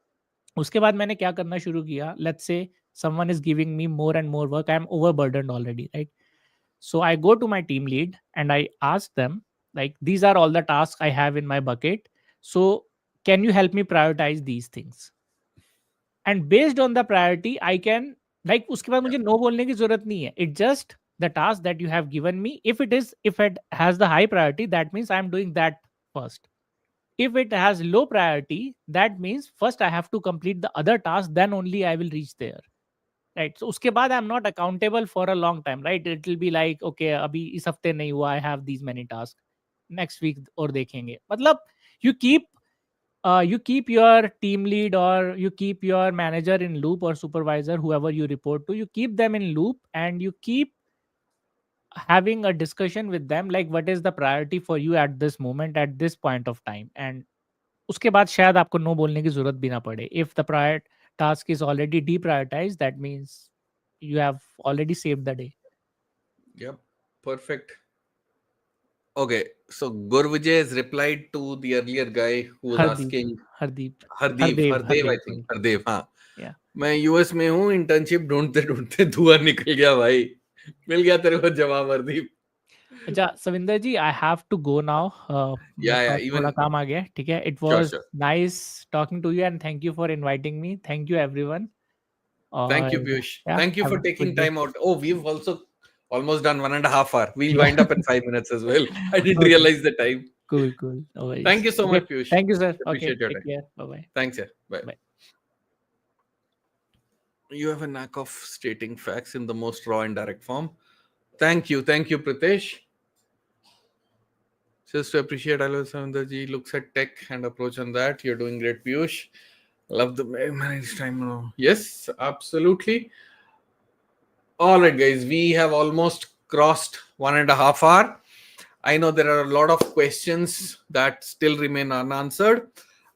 उसके बाद मैंने क्या करना शुरू किया, let's say someone is giving me more and more work, I am overburdened already, right? So I go to my team lead and I ask them, like, these are all the tasks I have in my bucket. So can you help me prioritize these things? And based on the priority, I can, like, उसके बाद मुझे no बोलने की जरूरत नहीं है. It just the task that you have given me. If it has the high priority, that means I am doing that first. If it has low priority, that means first I have to complete the other task, then only I will reach there. Right, so उसके बाद I am not accountable for a long time, right? It will be like okay अभी इस हफ्ते नहीं हुआ, I have these many task, next week और देखेंगे। मतलब you keep your team lead और you keep your manager in loop और supervisor whoever you report to, you keep them in loop and you keep having a discussion with them like what is the priority for you at this moment at this point of time, and उसके बाद शायद आपको no बोलने की जरूरत भी ना पड़े। If the prior task is already deprioritized, that means you have already saved the day. Yep, perfect. Okay, so Gurvijay has replied to the earlier guy who was Hardeep, asking. Hardeep, Hardev, I Hardeep, think. sorry. Hardev, हाँ. Yeah. मैं US में हूँ, internship ढूंढते ढूंढते धुआं निकल गया भाई. मिल गया तेरे को जवाब हरदीप? अच्छा Savinder ji, I have to go now, मेरे Yeah, पास थोड़ा even काम आ गया है, ठीक है? It sure, was sure. Nice talking to you and thank you for inviting me, thank you everyone, Thank you, और Piyush. या Thank you have for a taking good day. time out. Oh, we've also almost done 1.5 hours. We'll या wind up in 5 minutes as well. I didn't okay, realize the time. Cool cool, no Thank worries, you so okay, much, Piyush. Thank you sir, okay, Appreciate your take time. Care, bye bye. Thanks, yeah. Bye. Bye. You have a knack of stating facts in the most raw and direct form. Thank you, Pritesh. Just to appreciate Alasandarji looks at tech and approach on that. You're doing great, Piyush. Love the managed time now. Yes, absolutely. All right, guys, we have almost crossed 1.5 hours. I know there are a lot of questions that still remain unanswered.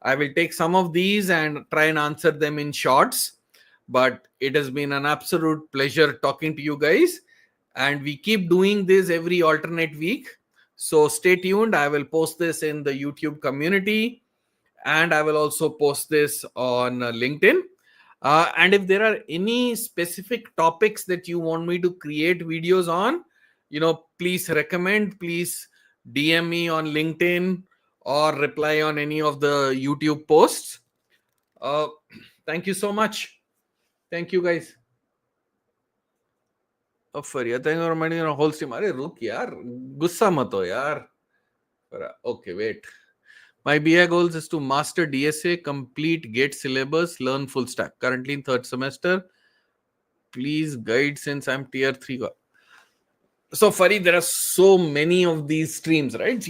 I will take some of these and try and answer them in shorts. But it has been an absolute pleasure talking to you guys. And we keep doing this every alternate week. So stay tuned. I will post this in the YouTube community and I will also post this on LinkedIn. And if there are any specific topics that you want me to create videos on, please recommend, please DM me on LinkedIn or reply on any of the YouTube posts. Thank you so much. Thank you, guys. Thank you for reminding me of whole stream. अरे रुक यार, गुस्सा मत हो यार. Okay, wait. My BHAG goals is to master DSA, complete GATE syllabus, learn full stack. Currently in 3rd semester. Please guide since I'm tier 3. So Farid, there are so many of these streams, right?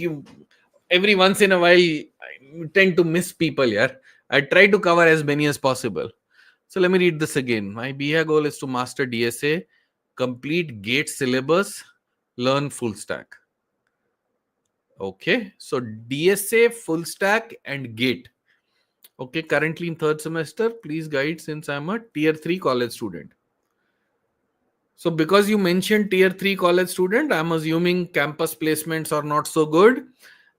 Every once in a while I tend to miss people here. I try to cover as many as possible. So let me read this again. My BHAG goal is to master DSA, complete GATE syllabus, learn full stack. Okay, so DSA, full stack, and GATE. Okay, currently in 3rd semester. Please guide since I'm a tier 3 college student. So because you mentioned tier 3 college student, I'm assuming campus placements are not so good.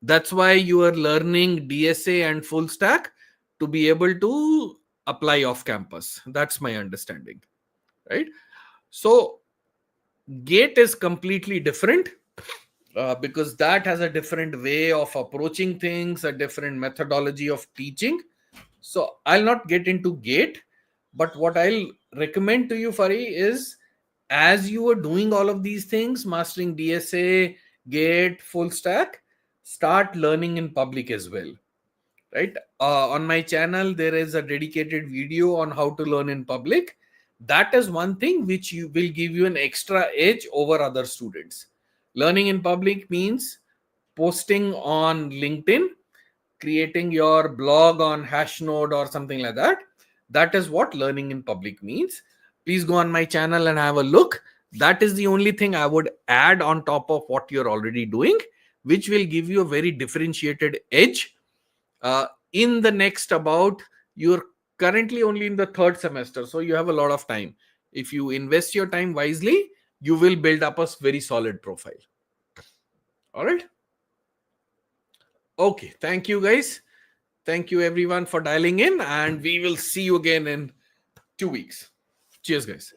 That's why you are learning DSA and full stack to be able to apply off campus. That's my understanding, right? So GATE is completely different because that has a different way of approaching things, a different methodology of teaching. So I'll not get into GATE, but what I'll recommend to you, Fari, is as you are doing all of these things, mastering DSA, GATE, full stack, start learning in public as well, right? On my channel, there is a dedicated video on how to learn in public. That is one thing which you will give you an extra edge over other students. Learning in public means posting on LinkedIn, creating your blog on Hashnode or something like that. That is what learning in public means. Please go on my channel and have a look. That is the only thing I would add on top of what you're already doing, which will give you a very differentiated edge in the next about your currently only in the third semester, so you have a lot of time. If you invest your time wisely, you will build up a very solid profile. All right. Okay. Thank you, guys. Thank you, everyone, for dialing in, and we will see you again in 2 weeks. Cheers, guys.